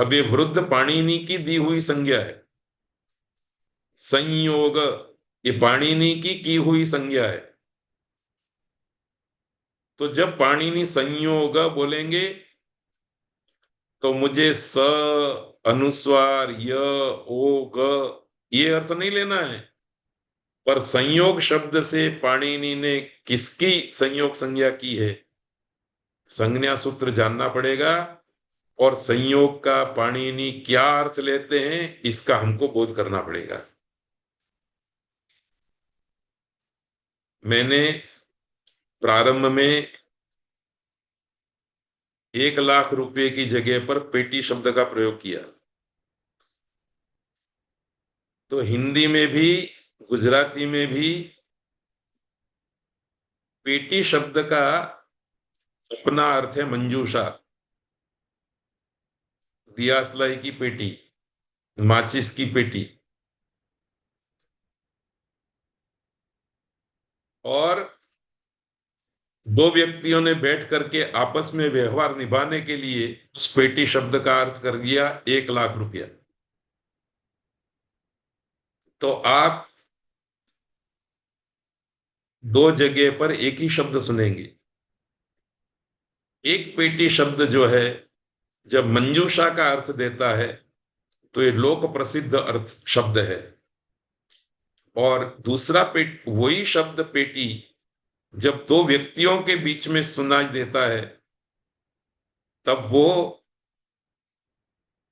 अब ये वृद्ध पाणिनि की दी हुई संज्ञा है। संयोग ये पाणिनि की हुई संज्ञा है। तो जब पाणिनि संयोग बोलेंगे तो मुझे स, अनुस्वार, य, ओ, ग ये अर्थ नहीं लेना है। पर संयोग शब्द से पाणिनि ने किसकी संयोग संज्ञा की है संज्ञा सूत्र जानना पड़ेगा। और संयोग का पाणिनि क्या अर्थ लेते हैं इसका हमको बोध करना पड़ेगा। मैंने प्रारंभ में 1 लाख रुपए की जगह पर पेटी शब्द का प्रयोग किया। तो हिंदी में भी गुजराती में भी पेटी शब्द का अपना अर्थ है मंजूषा। दियासलाई की पेटी, माचिस की पेटी। और दो व्यक्तियों ने बैठ करके आपस में व्यवहार निभाने के लिए उस पेटी शब्द का अर्थ कर दिया 1 लाख रुपया। तो आप दो जगह पर एक ही शब्द सुनेंगे। एक पेटी शब्द जो है, जब मंजूषा का अर्थ देता है तो ये लोक प्रसिद्ध अर्थ शब्द है। और दूसरा वही शब्द पेटी जब दो व्यक्तियों के बीच में सुनाई देता है, तब वो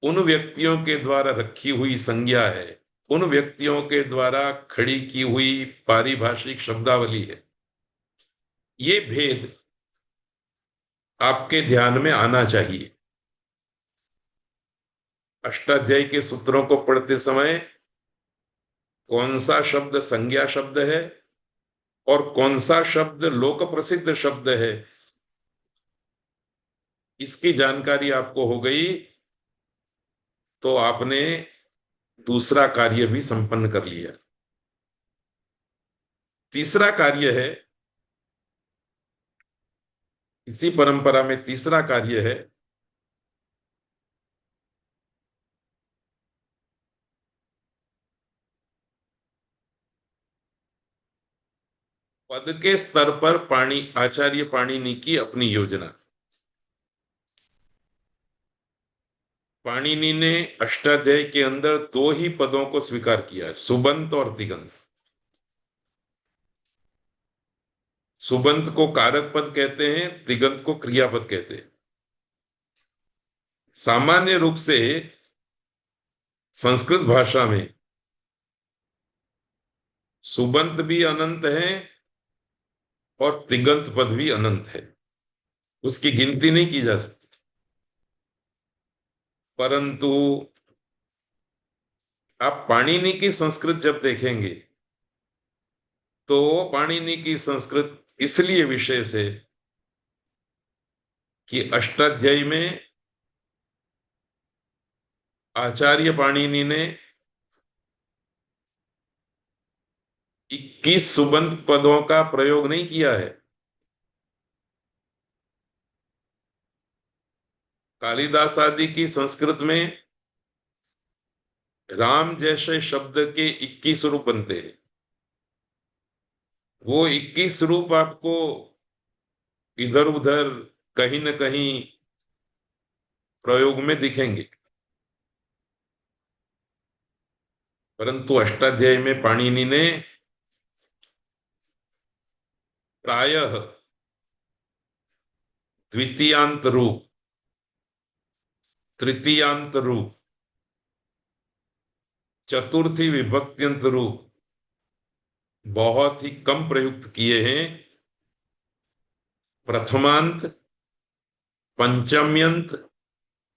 उन व्यक्तियों के द्वारा रखी हुई संज्ञा है, उन व्यक्तियों के द्वारा खड़ी की हुई पारिभाषिक शब्दावली है। ये भेद आपके ध्यान में आना चाहिए। अष्टाध्यायी के सूत्रों को पढ़ते समय कौन सा शब्द संज्ञा शब्द है और कौन सा शब्द लोक प्रसिद्ध शब्द है, इसकी जानकारी आपको हो गई तो आपने दूसरा कार्य भी संपन्न कर लिया। तीसरा कार्य है, इसी परंपरा में तीसरा कार्य है पद के स्तर पर आचार्य पाणिनि की अपनी योजना। पाणिनि ने अष्टाध्यायी के अंदर दो ही पदों को स्वीकार किया है, सुबंत और तिगंत। सुबंत को कारक पद कहते हैं, तिगंत को क्रियापद कहते हैं। सामान्य रूप से संस्कृत भाषा में सुबंत भी अनंत है और तिगंत पद भी अनंत है, उसकी गिनती नहीं की जा सकती। परंतु आप पाणिनि की संस्कृत जब देखेंगे तो पाणिनि की संस्कृत इसलिए विशेष है कि अष्टाध्यायी में आचार्य पाणिनि ने 21 सुबंत पदों का प्रयोग नहीं किया है। कालिदास आदि की संस्कृत में राम जैसे शब्द के 21 रूप बनते हैं। वो 21 रूप आपको इधर उधर कहीं न कहीं प्रयोग में दिखेंगे, परंतु अष्टाध्यायी में पाणिनि ने प्रायः द्वितीयांत रूप, तृतीयांत रूप, चतुर्थी विभक्त्यंत रूप बहुत ही कम प्रयुक्त किए हैं। प्रथमांत, पंचम्यंत,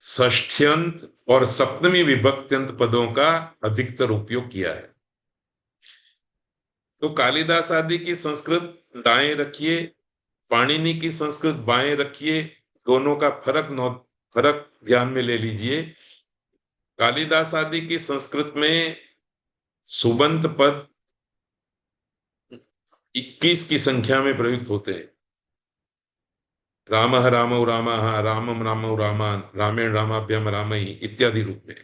षष्ठ्यंत और सप्तमी विभक्त्यंत पदों का अधिकतर उपयोग किया है। तो कालिदास आदि की संस्कृत दाएं रखिए, पाणिनि की संस्कृत बाएं रखिए, दोनों का फर्क ध्यान में ले लीजिए। कालिदास आदि की संस्कृत में सुबंत पद 21 की संख्या में प्रयुक्त होते हैं। रामः रामौ रामाः, रामं रामौ रामान्, रामेण रामाभ्याम रामैः इत्यादि रूप में।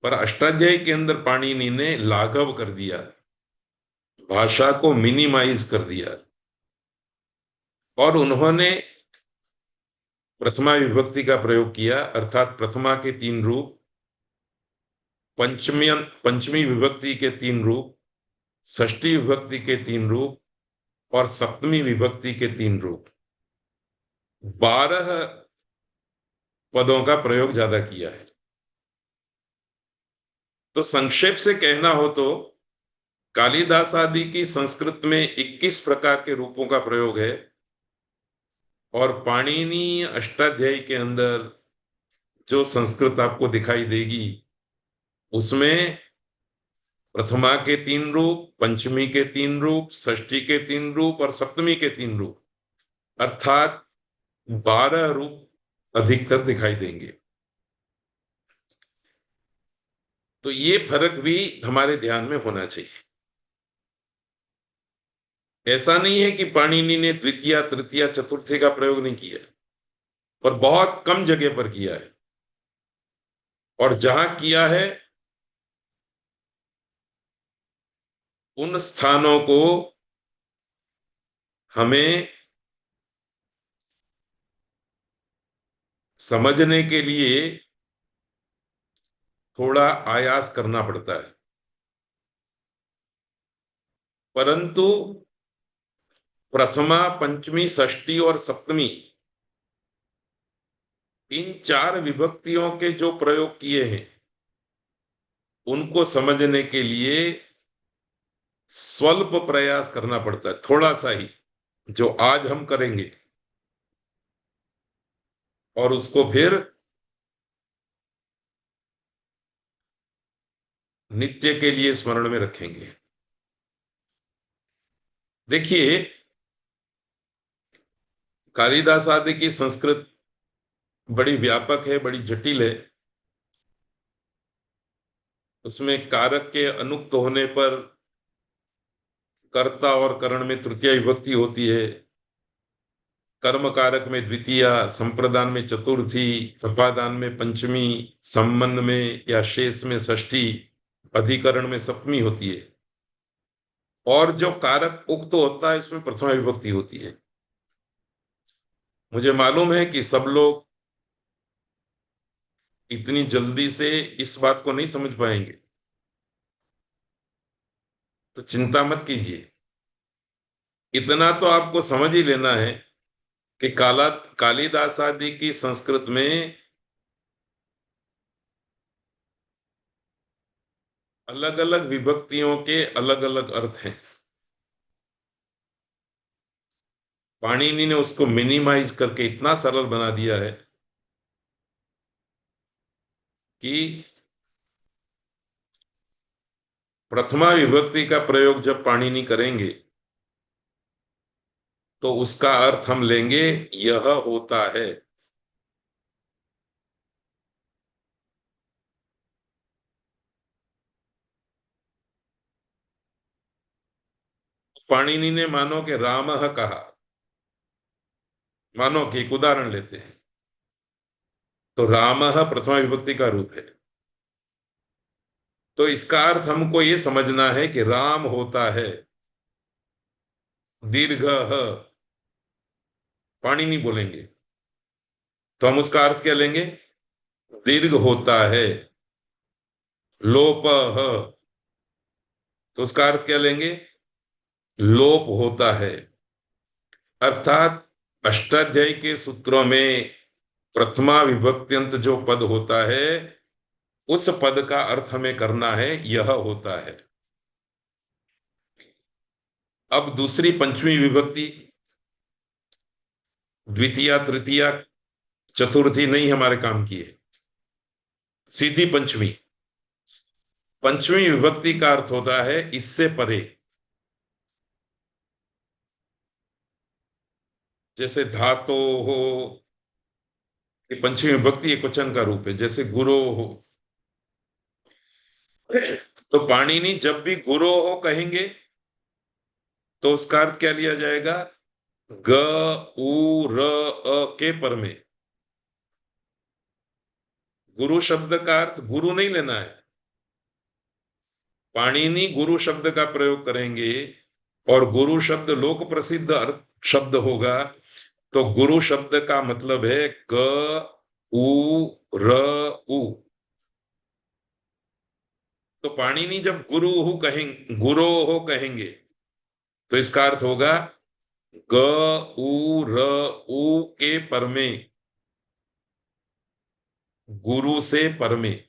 पर अष्टाध्यायी के अंदर पाणिनि ने लाघव कर दिया, भाषा को मिनिमाइज कर दिया और उन्होंने प्रथमा विभक्ति का प्रयोग किया, अर्थात प्रथमा के 3 रूप, पंचमी विभक्ति के 3 रूप, षष्ठी विभक्ति के 3 रूप और सप्तमी विभक्ति के 3 रूप, 12 पदों का प्रयोग ज्यादा किया है। तो संक्षेप से कहना हो तो कालिदास आदि की संस्कृत में 21 प्रकार के रूपों का प्रयोग है और पाणिनि अष्टाध्यायी के अंदर जो संस्कृत आपको दिखाई देगी उसमें प्रथमा के 3 रूप, पंचमी के 3 रूप, षष्ठी के 3 रूप और सप्तमी के 3 रूप, अर्थात 12 रूप अधिकतर दिखाई देंगे। तो ये फर्क भी हमारे ध्यान में होना चाहिए। ऐसा नहीं है कि पाणिनि ने द्वितीय, तृतीय, चतुर्थी का प्रयोग नहीं किया, पर बहुत कम जगह पर किया है और जहां किया है उन स्थानों को हमें समझने के लिए थोड़ा आयास करना पड़ता है। परंतु प्रथमा, पंचमी, षष्ठी और सप्तमी, इन चार विभक्तियों के जो प्रयोग किए हैं उनको समझने के लिए स्वल्प प्रयास करना पड़ता है, थोड़ा सा ही, जो आज हम करेंगे, और उसको फिर नित्य के लिए स्मरण में रखेंगे। देखिए, कालिदास आदि की संस्कृत बड़ी व्यापक है, बड़ी जटिल है। उसमें कारक के अनुक्त होने पर कर्ता और करण में तृतीया विभक्ति होती है, कर्म कारक में द्वितीया, संप्रदान में चतुर्थी, अपादान में पंचमी, संबंध में या शेष में षष्ठी, अधिकरण में सप्तमी होती है, और जो कारक उक्त होता है इसमें प्रथमा विभक्ति होती है। मुझे मालूम है कि सब लोग इतनी जल्दी से इस बात को नहीं समझ पाएंगे, तो चिंता मत कीजिए। इतना तो आपको समझ ही लेना है कि कालिदास आदि की संस्कृत में अलग अलग विभक्तियों के अलग अलग अर्थ हैं। पाणिनि ने उसको मिनिमाइज करके इतना सरल बना दिया है कि प्रथमा विभक्ति का प्रयोग जब पाणिनि करेंगे तो उसका अर्थ हम लेंगे यह होता है। पाणिनि ने मानो कि रामः कहा, मानो कि एक उदाहरण लेते हैं, तो रामः प्रथमा विभक्ति का रूप है, तो इसका अर्थ हमको ये समझना है कि राम होता है दीर्घ ह, पाणिनि बोलेंगे तो हम उसका अर्थ क्या लेंगे? दीर्घ होता है। लोप ह, तो उसका अर्थ क्या लेंगे? लोप होता है। अर्थात अष्टाध्यायी के सूत्रों में प्रथमा विभक्त्यंत जो पद होता है उस पद का अर्थ हमें करना है यह होता है। अब दूसरी पंचमी विभक्ति, द्वितीया, तृतीया, चतुर्थी नहीं हमारे काम की है, सीधी पंचमी। पंचमी विभक्ति का अर्थ होता है इससे परे। जैसे धातो हो, ये पंचमी विभक्ति एक वचन का रूप है, जैसे गुरो हो, तो पाणिनि जब भी गुरो हो कहेंगे तो उसका अर्थ क्या लिया जाएगा? ग उ र अ के पर में। गुरु शब्द का अर्थ गुरु नहीं लेना है। पाणिनि गुरु शब्द का प्रयोग करेंगे और गुरु शब्द लोक प्रसिद्ध अर्थ शब्द होगा, तो गुरु शब्द का मतलब है ग उ र उ। तो पाणिनि जब गुरो हो कहेंगे तो इसका अर्थ होगा ग उ र उ के पर में, गुरु से पर में।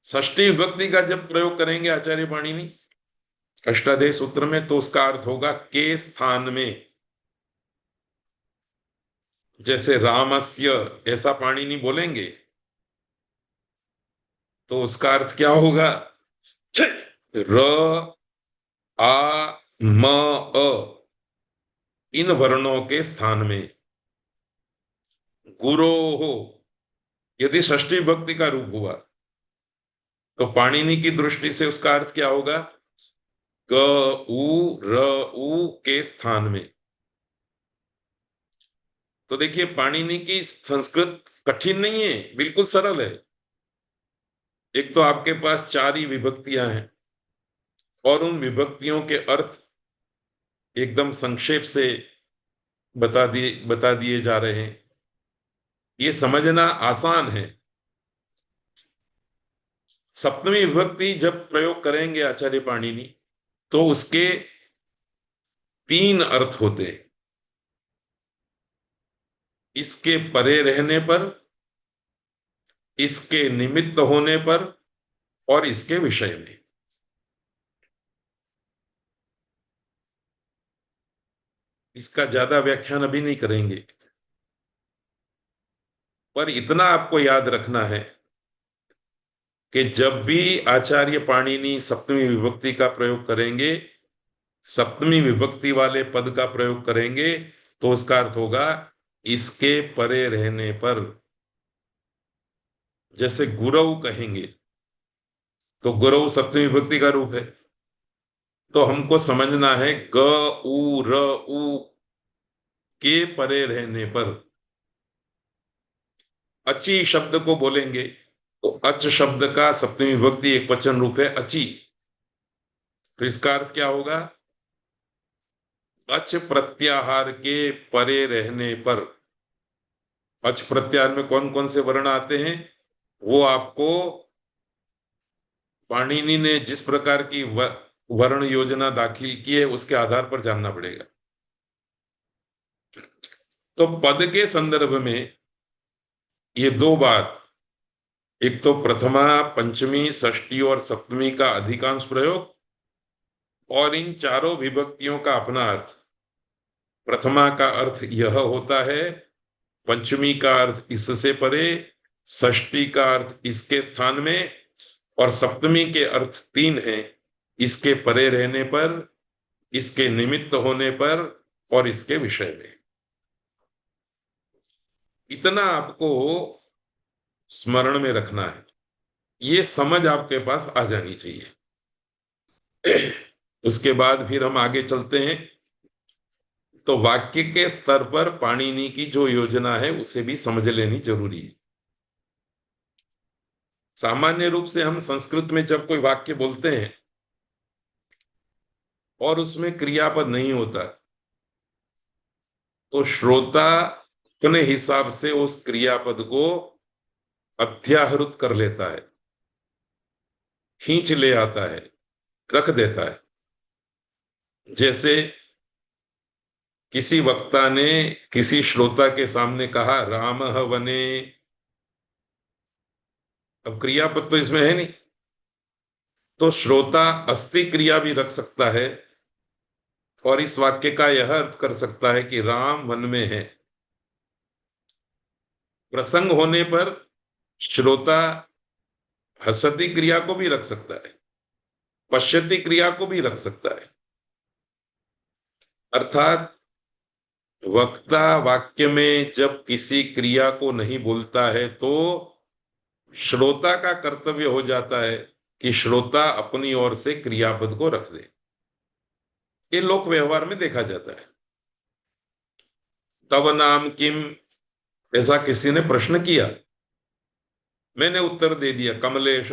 षष्ठी विभक्ति का जब प्रयोग करेंगे आचार्य पाणिनि अष्टाध्यायी सूत्र में, तो उसका अर्थ होगा के स्थान में। जैसे रामस्य ऐसा पाणिनि बोलेंगे तो उसका अर्थ क्या होगा? र आ म अ, इन वर्णों के स्थान में गुरो हो, यदि षष्ठी विभक्ति का रूप हुआ तो पाणिनि की दृष्टि से उसका अर्थ क्या होगा? ग उ र उ के स्थान में। तो देखिए, पाणिनि की संस्कृत कठिन नहीं है, बिल्कुल सरल है। एक तो आपके पास चार ही विभक्तियां हैं और उन विभक्तियों के अर्थ एकदम संक्षेप से बता दिए जा रहे हैं। ये समझना आसान है। सप्तमी विभक्ति जब प्रयोग करेंगे आचार्य पाणिनि, तो उसके तीन अर्थ होते हैं। इसके परे रहने पर, इसके निमित्त होने पर और इसके विषय में। इसका ज्यादा व्याख्यान अभी नहीं करेंगे, पर इतना आपको याद रखना है कि जब भी आचार्य पाणिनि सप्तमी विभक्ति का प्रयोग करेंगे, सप्तमी विभक्ति वाले पद का प्रयोग करेंगे, तो उसका अर्थ होगा इसके परे रहने पर। जैसे गुरु कहेंगे तो गुरु सप्तमी विभक्ति का रूप है, तो हमको समझना है ग उ र उ के परे रहने पर। अची शब्द को बोलेंगे तो अच शब्द का सप्तमी विभक्ति एक वचन रूप है अची। तो इसका अर्थ क्या होगा? अच प्रत्याहार के परे रहने पर। अच प्रत्याहार में कौन कौन से वर्ण आते हैं वो आपको पाणिनि ने जिस प्रकार की वर्ण योजना दाखिल की है उसके आधार पर जानना पड़ेगा। तो पद के संदर्भ में ये दो बात, एक तो प्रथमा पंचमी षष्ठी और सप्तमी का अधिकांश प्रयोग, और इन चारों विभक्तियों का अपना अर्थ। प्रथमा का अर्थ यह होता है, पंचमी का अर्थ इससे परे, षष्ठी का अर्थ इसके स्थान में, और सप्तमी के अर्थ तीन हैं, इसके परे रहने पर, इसके निमित्त होने पर और इसके विषय में। इतना आपको स्मरण में रखना है, ये समझ आपके पास आ जानी चाहिए। उसके बाद फिर हम आगे चलते हैं। तो वाक्य के स्तर पर पाणिनि की जो योजना है उसे भी समझ लेनी जरूरी है। सामान्य रूप से हम संस्कृत में जब कोई वाक्य बोलते हैं और उसमें क्रियापद नहीं होता, तो श्रोता अपने हिसाब से उस क्रियापद को अध्याहृत कर लेता है, खींच ले आता है, रख देता है। जैसे किसी वक्ता ने किसी श्रोता के सामने कहा रामः वने, अब क्रियापद तो इसमें है नहीं, तो श्रोता अस्ति क्रिया भी रख सकता है और इस वाक्य का यह अर्थ कर सकता है कि राम वन में है। प्रसंग होने पर श्रोता हसति क्रिया को भी रख सकता है, पश्यति क्रिया को भी रख सकता है। अर्थात वक्ता वाक्य में जब किसी क्रिया को नहीं बोलता है तो श्रोता का कर्तव्य हो जाता है कि श्रोता अपनी ओर से क्रियापद को रख दे। ये लोक व्यवहार में देखा जाता है। तव नाम किम, ऐसा किसी ने प्रश्न किया, मैंने उत्तर दे दिया कमलेश।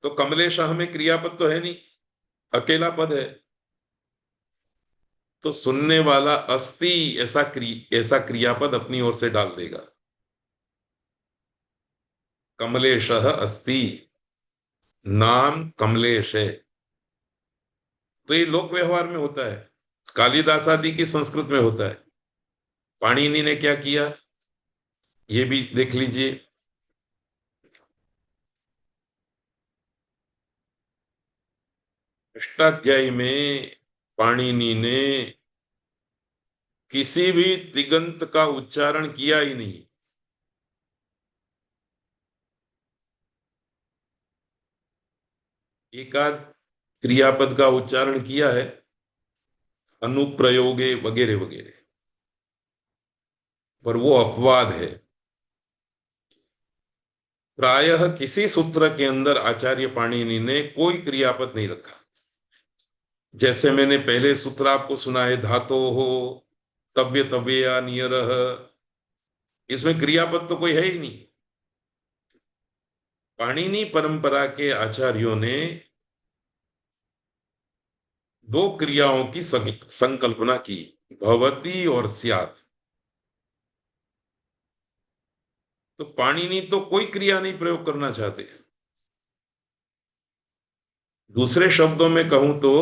तो कमलेश में क्रियापद तो है नहीं, अकेला पद है। तो सुनने वाला अस्ति ऐसा क्रियापद अपनी ओर से डाल देगा, कमलेश अस्ति, नाम कमलेश है। तो ये लोक व्यवहार में होता है, कालिदास आदि की संस्कृत में होता है। पाणिनि ने क्या किया ये भी देख लीजिए। अष्टाध्यायी में पाणिनि ने किसी भी तिगंत का उच्चारण किया ही नहीं। एकाध क्रियापद का उच्चारण किया है, अनुप्रयोगे वगैरह वगैरह, पर वो अपवाद है। प्रायः किसी सूत्र के अंदर आचार्य पाणिनि ने कोई क्रियापद नहीं रखा। जैसे मैंने पहले सूत्र आपको सुनाए धातो हो तव्य तव्या नियर, इसमें क्रियापद तो कोई है ही नहीं। पाणिनि परंपरा के आचार्यों ने दो क्रियाओं की संकल्पना की, भवति और स्यात्। तो पाणिनि तो कोई क्रिया नहीं प्रयोग करना चाहते। दूसरे शब्दों में कहूं तो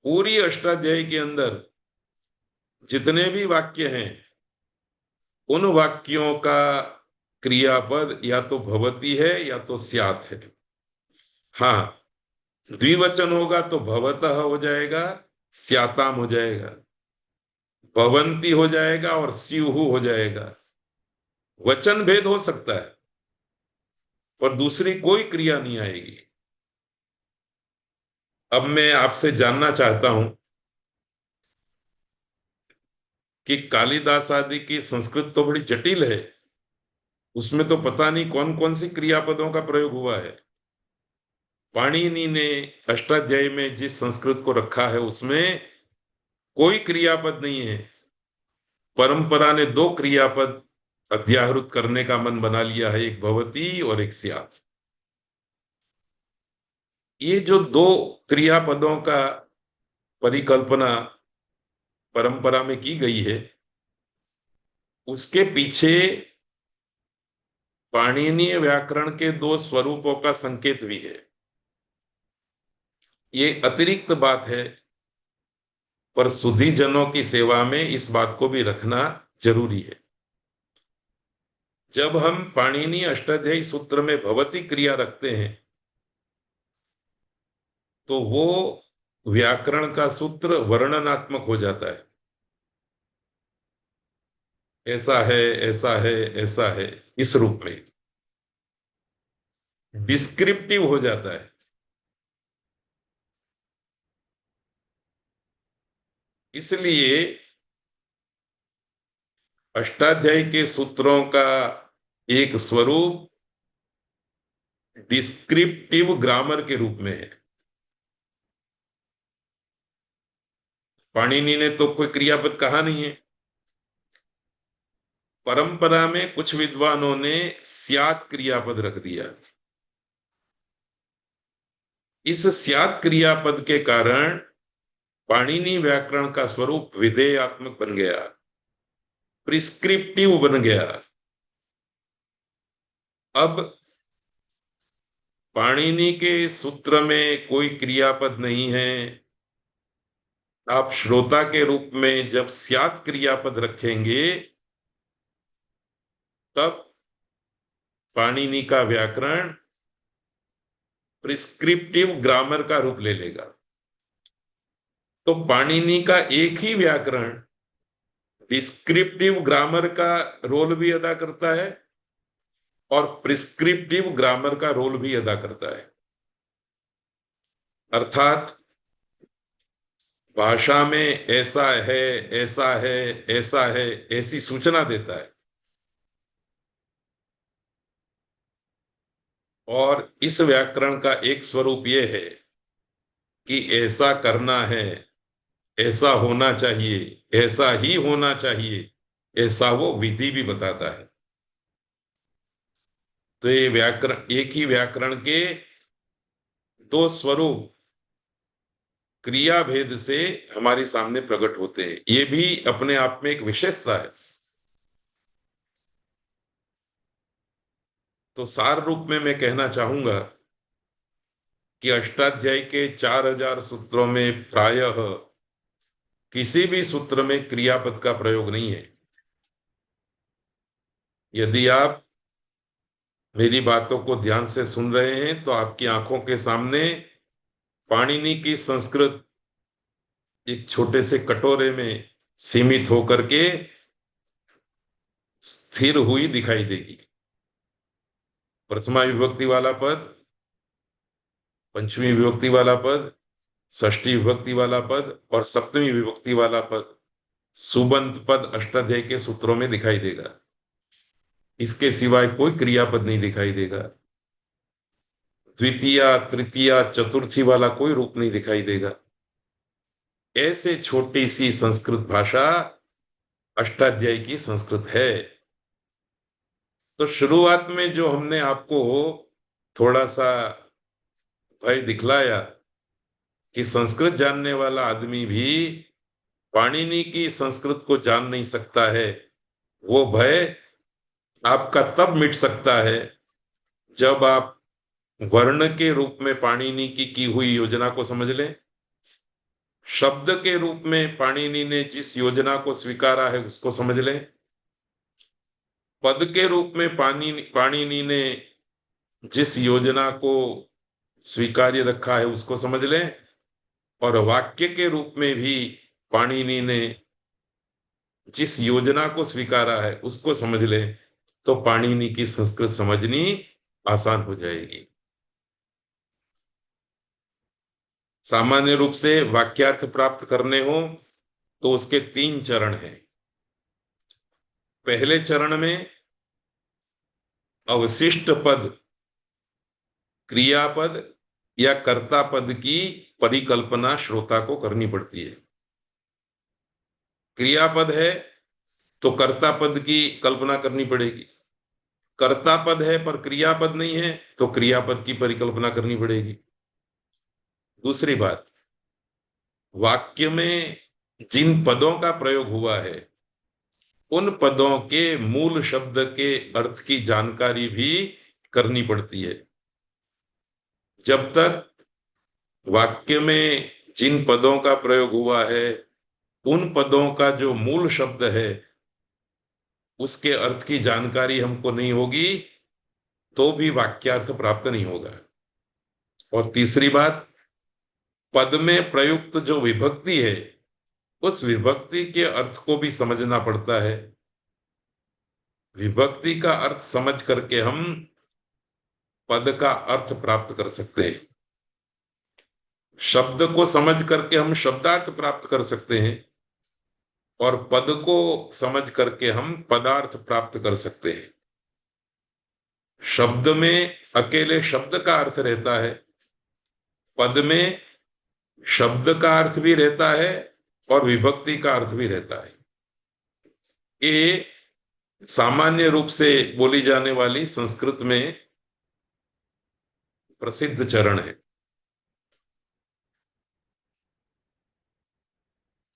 पूरी अष्टाध्यायी के अंदर जितने भी वाक्य हैं, उन वाक्यों का क्रियापद या तो भवति है या तो स्यात् है। हाँ, द्विवचन होगा तो भवतः हो जाएगा, स्याताम हो जाएगा, भवंती हो जाएगा और स्युः हो जाएगा। वचन भेद हो सकता है पर दूसरी कोई क्रिया नहीं आएगी। अब मैं आपसे जानना चाहता हूं कि कालिदास आदि की संस्कृत तो बड़ी जटिल है, उसमें तो पता नहीं कौन कौन सी क्रियापदों का प्रयोग हुआ है। पाणिनि ने अष्टाध्यायी में जिस संस्कृत को रखा है उसमें कोई क्रियापद नहीं है। परंपरा ने दो क्रियापद अध्याहृत करने का मन बना लिया है, एक भवति और एक स्यात्। ये जो दो क्रियापदों का परिकल्पना परंपरा में की गई है, उसके पीछे पाणिनीय व्याकरण के दो स्वरूपों का संकेत भी है। ये अतिरिक्त बात है, पर सुधी जनों की सेवा में इस बात को भी रखना जरूरी है। जब हम पाणिनि अष्टाध्यायी सूत्र में भवति क्रिया रखते हैं तो वो व्याकरण का सूत्र वर्णनात्मक हो जाता है। ऐसा है, ऐसा है, ऐसा है, इस रूप में डिस्क्रिप्टिव हो जाता है। इसलिए अष्टाध्यायी के सूत्रों का एक स्वरूप डिस्क्रिप्टिव ग्रामर के रूप में है। पाणिनि ने तो कोई क्रियापद कहा नहीं है। परंपरा में कुछ विद्वानों ने स्यात् क्रियापद रख दिया। इस स्यात् क्रियापद के कारण पाणिनि व्याकरण का स्वरूप विधेयात्मक बन गया, प्रिस्क्रिप्टिव बन गया। अब पाणिनि के सूत्र में कोई क्रियापद नहीं है, आप श्रोता के रूप में जब स्यात् क्रियापद रखेंगे तब पाणिनि का व्याकरण प्रिस्क्रिप्टिव ग्रामर का रूप ले लेगा। तो पाणिनि का एक ही व्याकरण डिस्क्रिप्टिव ग्रामर का रोल भी अदा करता है और प्रिस्क्रिप्टिव ग्रामर का रोल भी अदा करता है। अर्थात भाषा में ऐसा है, ऐसा है, ऐसा है, ऐसी सूचना देता है। और इस व्याकरण का एक स्वरूप यह है कि ऐसा करना है, ऐसा होना चाहिए, ऐसा ही होना चाहिए, ऐसा वो विधि भी बताता है। तो ये व्याकरण, एक ही व्याकरण के दो स्वरूप क्रिया भेद से हमारे सामने प्रकट होते हैं। ये भी अपने आप में एक विशेषता है। तो सार रूप में मैं कहना चाहूंगा कि अष्टाध्यायी के 4000 सूत्रों में प्रायः किसी भी सूत्र में क्रियापद का प्रयोग नहीं है। यदि आप मेरी बातों को ध्यान से सुन रहे हैं तो आपकी आंखों के सामने पाणिनि की संस्कृत एक छोटे से कटोरे में सीमित होकर के स्थिर हुई दिखाई देगी। प्रथमा विभक्ति वाला पद, पंचमी विभक्ति वाला पद, षष्ठी विभक्ति वाला पद और सप्तमी विभक्ति वाला पद सुबंत पद अष्टाध्यायी के सूत्रों में दिखाई देगा। इसके सिवाय कोई क्रियापद नहीं दिखाई देगा। द्वितीया, तृतीया, चतुर्थी वाला कोई रूप नहीं दिखाई देगा। ऐसे छोटी सी संस्कृत भाषा अष्टाध्यायी की संस्कृत है। तो शुरुआत में जो हमने आपको थोड़ा सा भय दिखलाया कि संस्कृत जानने वाला आदमी भी पाणिनि की संस्कृत को जान नहीं सकता है, वो भय आपका तब मिट सकता है जब आप वर्ण के रूप में पाणिनि की हुई योजना को समझ लें, शब्द के रूप में पाणिनि ने जिस योजना को स्वीकारा है उसको समझ लें, पद के रूप में पाणिनि ने जिस योजना को स्वीकार्य रखा है उसको समझ लें, और वाक्य के रूप में भी पाणिनि ने जिस योजना को स्वीकारा है उसको समझ लें, तो पाणिनि की संस्कृत समझनी आसान हो जाएगी। सामान्य रूप से वाक्यार्थ प्राप्त करने हो तो उसके 3 चरण हैं। पहले चरण में अवशिष्ट पद, क्रियापद या कर्ता पद की परिकल्पना श्रोता को करनी पड़ती है। क्रियापद है तो कर्ता पद की कल्पना करनी पड़ेगी, कर्ता पद है पर क्रियापद नहीं है तो क्रियापद की परिकल्पना करनी पड़ेगी। दूसरी बात, वाक्य में जिन पदों का प्रयोग हुआ है उन पदों के मूल शब्द के अर्थ की जानकारी भी करनी पड़ती है। जब तक वाक्य में जिन पदों का प्रयोग हुआ है उन पदों का जो मूल शब्द है उसके अर्थ की जानकारी हमको नहीं होगी तो भी वाक्यार्थ प्राप्त नहीं होगा। और तीसरी बात, पद में प्रयुक्त जो विभक्ति है उस विभक्ति के अर्थ को भी समझना पड़ता है। विभक्ति का अर्थ समझ करके हम पद का अर्थ प्राप्त कर सकते हैं, शब्द को समझ करके हम शब्दार्थ प्राप्त कर सकते हैं, और पद को समझ करके हम पदार्थ प्राप्त कर सकते हैं। शब्द में अकेले शब्द का अर्थ रहता है, पद में शब्द का अर्थ भी रहता है और विभक्ति का अर्थ भी रहता है। ये सामान्य रूप से बोली जाने वाली संस्कृत में प्रसिद्ध चरण है।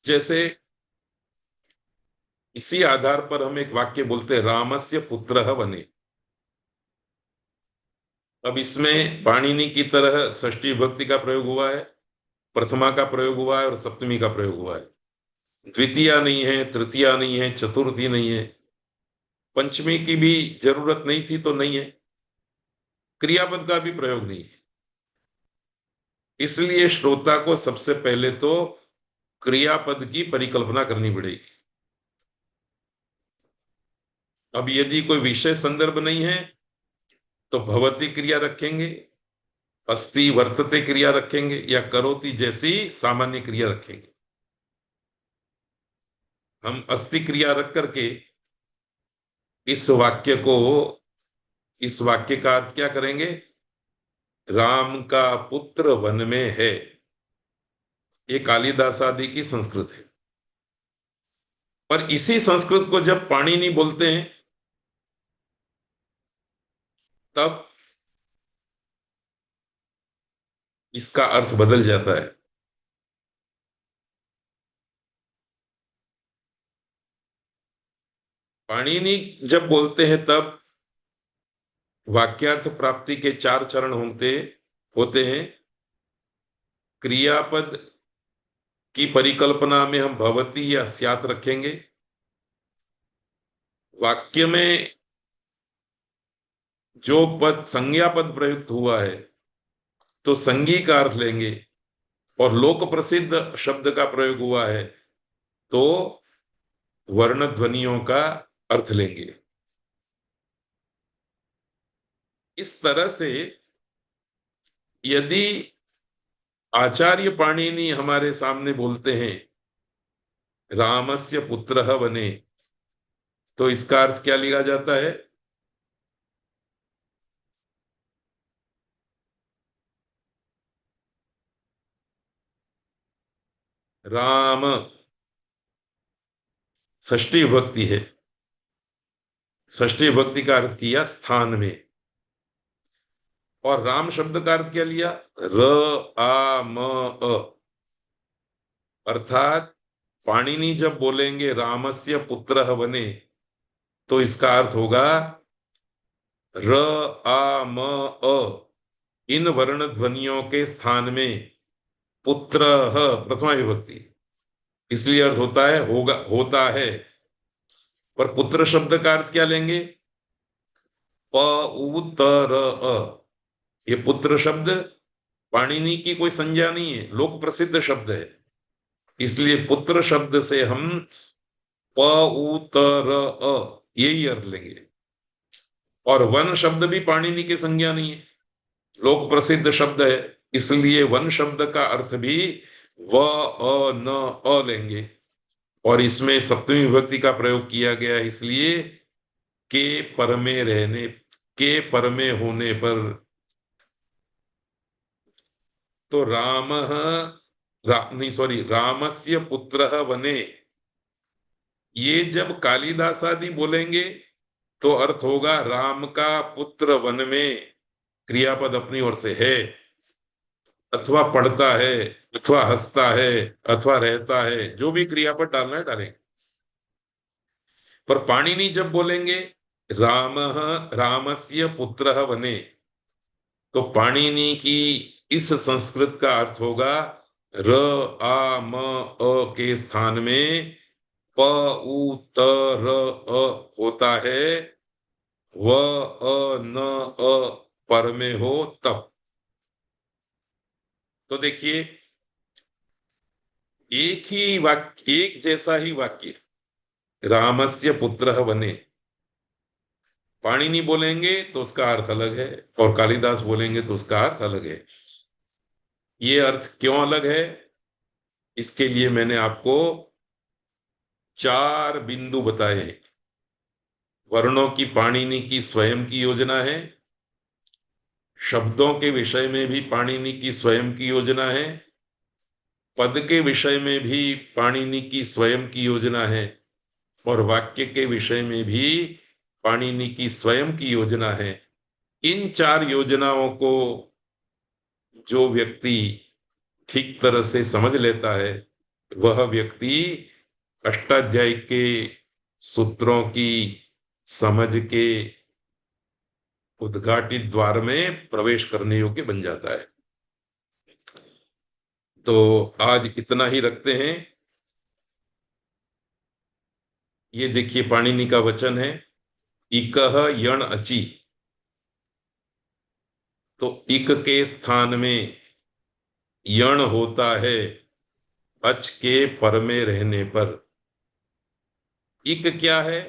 जैसे इसी आधार पर हम एक वाक्य बोलते हैं, रामस्य पुत्रः वने। अब इसमें पाणिनि की तरह षष्ठी विभक्ति का प्रयोग हुआ है, प्रथमा का प्रयोग हुआ है और सप्तमी का प्रयोग हुआ है। द्वितीया नहीं है, तृतीया नहीं है, चतुर्थी नहीं है, पंचमी की भी जरूरत नहीं थी तो नहीं है, क्रियापद का भी प्रयोग नहीं है। इसलिए श्रोता को सबसे पहले तो क्रियापद की परिकल्पना करनी पड़ेगी। अब यदि कोई विषय संदर्भ नहीं है तो भवती क्रिया रखेंगे, अस्ति वर्तते क्रिया रखेंगे या करोति जैसी सामान्य क्रिया रखेंगे। हम अस्ति क्रिया रख करके इस वाक्य को, इस वाक्य का अर्थ क्या करेंगे, राम का पुत्र वन में है। ये कालिदास आदि की संस्कृत है। पर इसी संस्कृत को जब पाणिनि बोलते हैं तब इसका अर्थ बदल जाता है। पाणिनि जब बोलते हैं तब वाक्यार्थ प्राप्ति के 4 चरण होते होते हैं। क्रियापद की परिकल्पना में हम भवती या स्यात् रखेंगे। वाक्य में जो पद संज्ञा पद प्रयुक्त हुआ है तो संज्ञी का अर्थ लेंगे, और लोक प्रसिद्ध शब्द का प्रयोग हुआ है तो वर्ण ध्वनियों का अर्थ लेंगे। इस तरह से यदि आचार्य पाणिनि हमारे सामने बोलते हैं रामस्य पुत्रः वने, तो इसका अर्थ क्या लिया जाता है, राम षष्ठी विभक्ति है, षष्ठी विभक्ति का अर्थ किया स्थान में। और राम शब्द का अर्थ क्या लिया? र आ म अ, अर्थात पाणिनि जब बोलेंगे रामस्य पुत्रः वने, तो इसका अर्थ होगा र आ म अ, इन वर्ण ध्वनियों के स्थान में पुत्र प्रथमा विभक्ति, इसलिए अर्थ होता है होगा, होता है। पर पुत्र शब्द का अर्थ क्या लेंगे? प उ त र अ, ये पुत्र शब्द पाणिनि की कोई संज्ञा नहीं है, लोक प्रसिद्ध शब्द है, इसलिए पुत्र शब्द से हम प उ त र अ यही अर्थ लेंगे। और वन शब्द भी पाणिनि की संज्ञा नहीं है, लोक प्रसिद्ध शब्द है, इसलिए वन शब्द का अर्थ भी व अ न अ लेंगे। और इसमें सप्तमी विभक्ति का प्रयोग किया गया है, इसलिए के पर में रहने, के पर में होने पर। तो नहीं सॉरी, रामस्य पुत्रः वने, ये जब कालिदास आदि बोलेंगे तो अर्थ होगा राम का पुत्र वन में, क्रियापद अपनी ओर से है, अथवा पढ़ता है, अथवा हंसता है, अथवा रहता है, जो भी क्रियापद डालना है डालेंगे। पर पाणिनि जब बोलेंगे राम रामस्य पुत्रः वने, तो पाणिनि की इस संस्कृत का अर्थ होगा र आ म अ के स्थान में प उ त र अ होता है, व अ न अ पर में हो तब। तो देखिए, एक ही वाक्य, एक जैसा ही वाक्य, रामस्य पुत्रः वने, पाणिनि बोलेंगे तो उसका अर्थ अलग है, और कालिदास बोलेंगे तो उसका अर्थ अलग है। ये अर्थ क्यों अलग है? इसके लिए मैंने आपको 4 बिंदु बताए हैं। वर्णों की पाणिनि की स्वयं की योजना है, शब्दों के विषय में भी पाणिनि की स्वयं की योजना है, पद के विषय में भी पाणिनि की स्वयं की योजना है, और वाक्य के विषय में भी पाणिनि की स्वयं की योजना है। इन 4 योजनाओं को जो व्यक्ति ठीक तरह से समझ लेता है, वह व्यक्ति अष्टाध्यायी के सूत्रों की समझ के उद्घाटित द्वार में प्रवेश करने योग्य बन जाता है। तो आज इतना ही रखते हैं। ये देखिए पाणिनि का वचन है इकह यण अचि, तो इक के स्थान में यण होता है अच के पर में रहने पर। इक क्या है?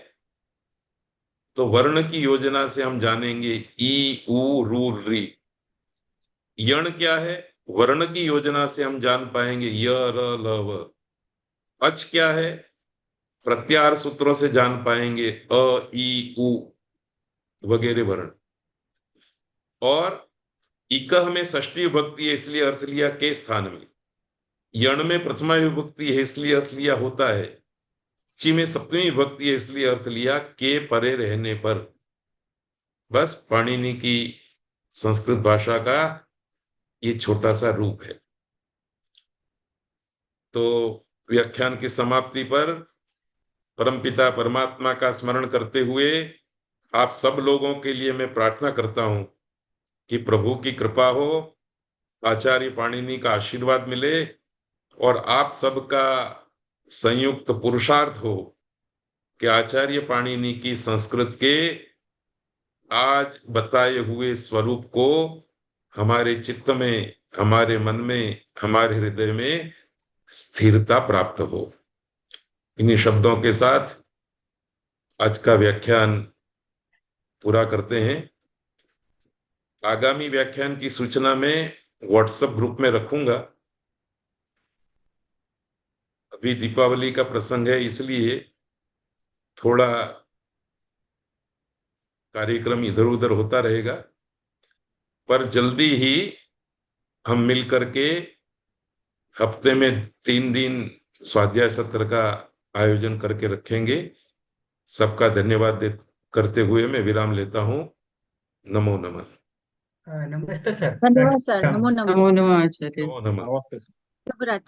तो वर्ण की योजना से हम जानेंगे ई उ रू री। यण क्या है? वर्ण की योजना से हम जान पाएंगे य र ल व। अच क्या है? प्रत्याहार सूत्रों से जान पाएंगे अ ई उ वगैरह वर्ण। और इकह में षष्ठी विभक्ति है, इसलिए अर्थ लिया के स्थान में। यण में प्रथमा विभक्ति है, इसलिए अर्थ लिया होता है। ची में सप्तमी विभक्ति है, इसलिए अर्थ लिया के परे रहने पर। बस पाणिनि की संस्कृत भाषा का ये छोटा सा रूप है। तो व्याख्यान की समाप्ति पर परमपिता परमात्मा का स्मरण करते हुए आप सब लोगों के लिए मैं प्रार्थना करता हूं कि प्रभु की कृपा हो, आचार्य पाणिनि का आशीर्वाद मिले, और आप सबका संयुक्त पुरुषार्थ हो कि आचार्य पाणिनि की संस्कृत के आज बताए हुए स्वरूप को हमारे चित्त में, हमारे मन में, हमारे हृदय में स्थिरता प्राप्त हो। इन्हीं शब्दों के साथ आज का व्याख्यान पूरा करते हैं। आगामी व्याख्यान की सूचना में व्हाट्सएप ग्रुप में रखूंगा। अभी दीपावली का प्रसंग है, इसलिए थोड़ा कार्यक्रम इधर उधर होता रहेगा, पर जल्दी ही हम मिल करके हफ्ते में 3 दिन स्वाध्याय सत्र का आयोजन करके रखेंगे। सबका धन्यवाद करते हुए मैं विराम लेता हूँ। नमो नमः। नमस्ते सर। धन्यवाद सर, राम। नमो नमः। नमो नमः आचार्य। नमो नमः। नमस्ते सर। शुभ रात्रि।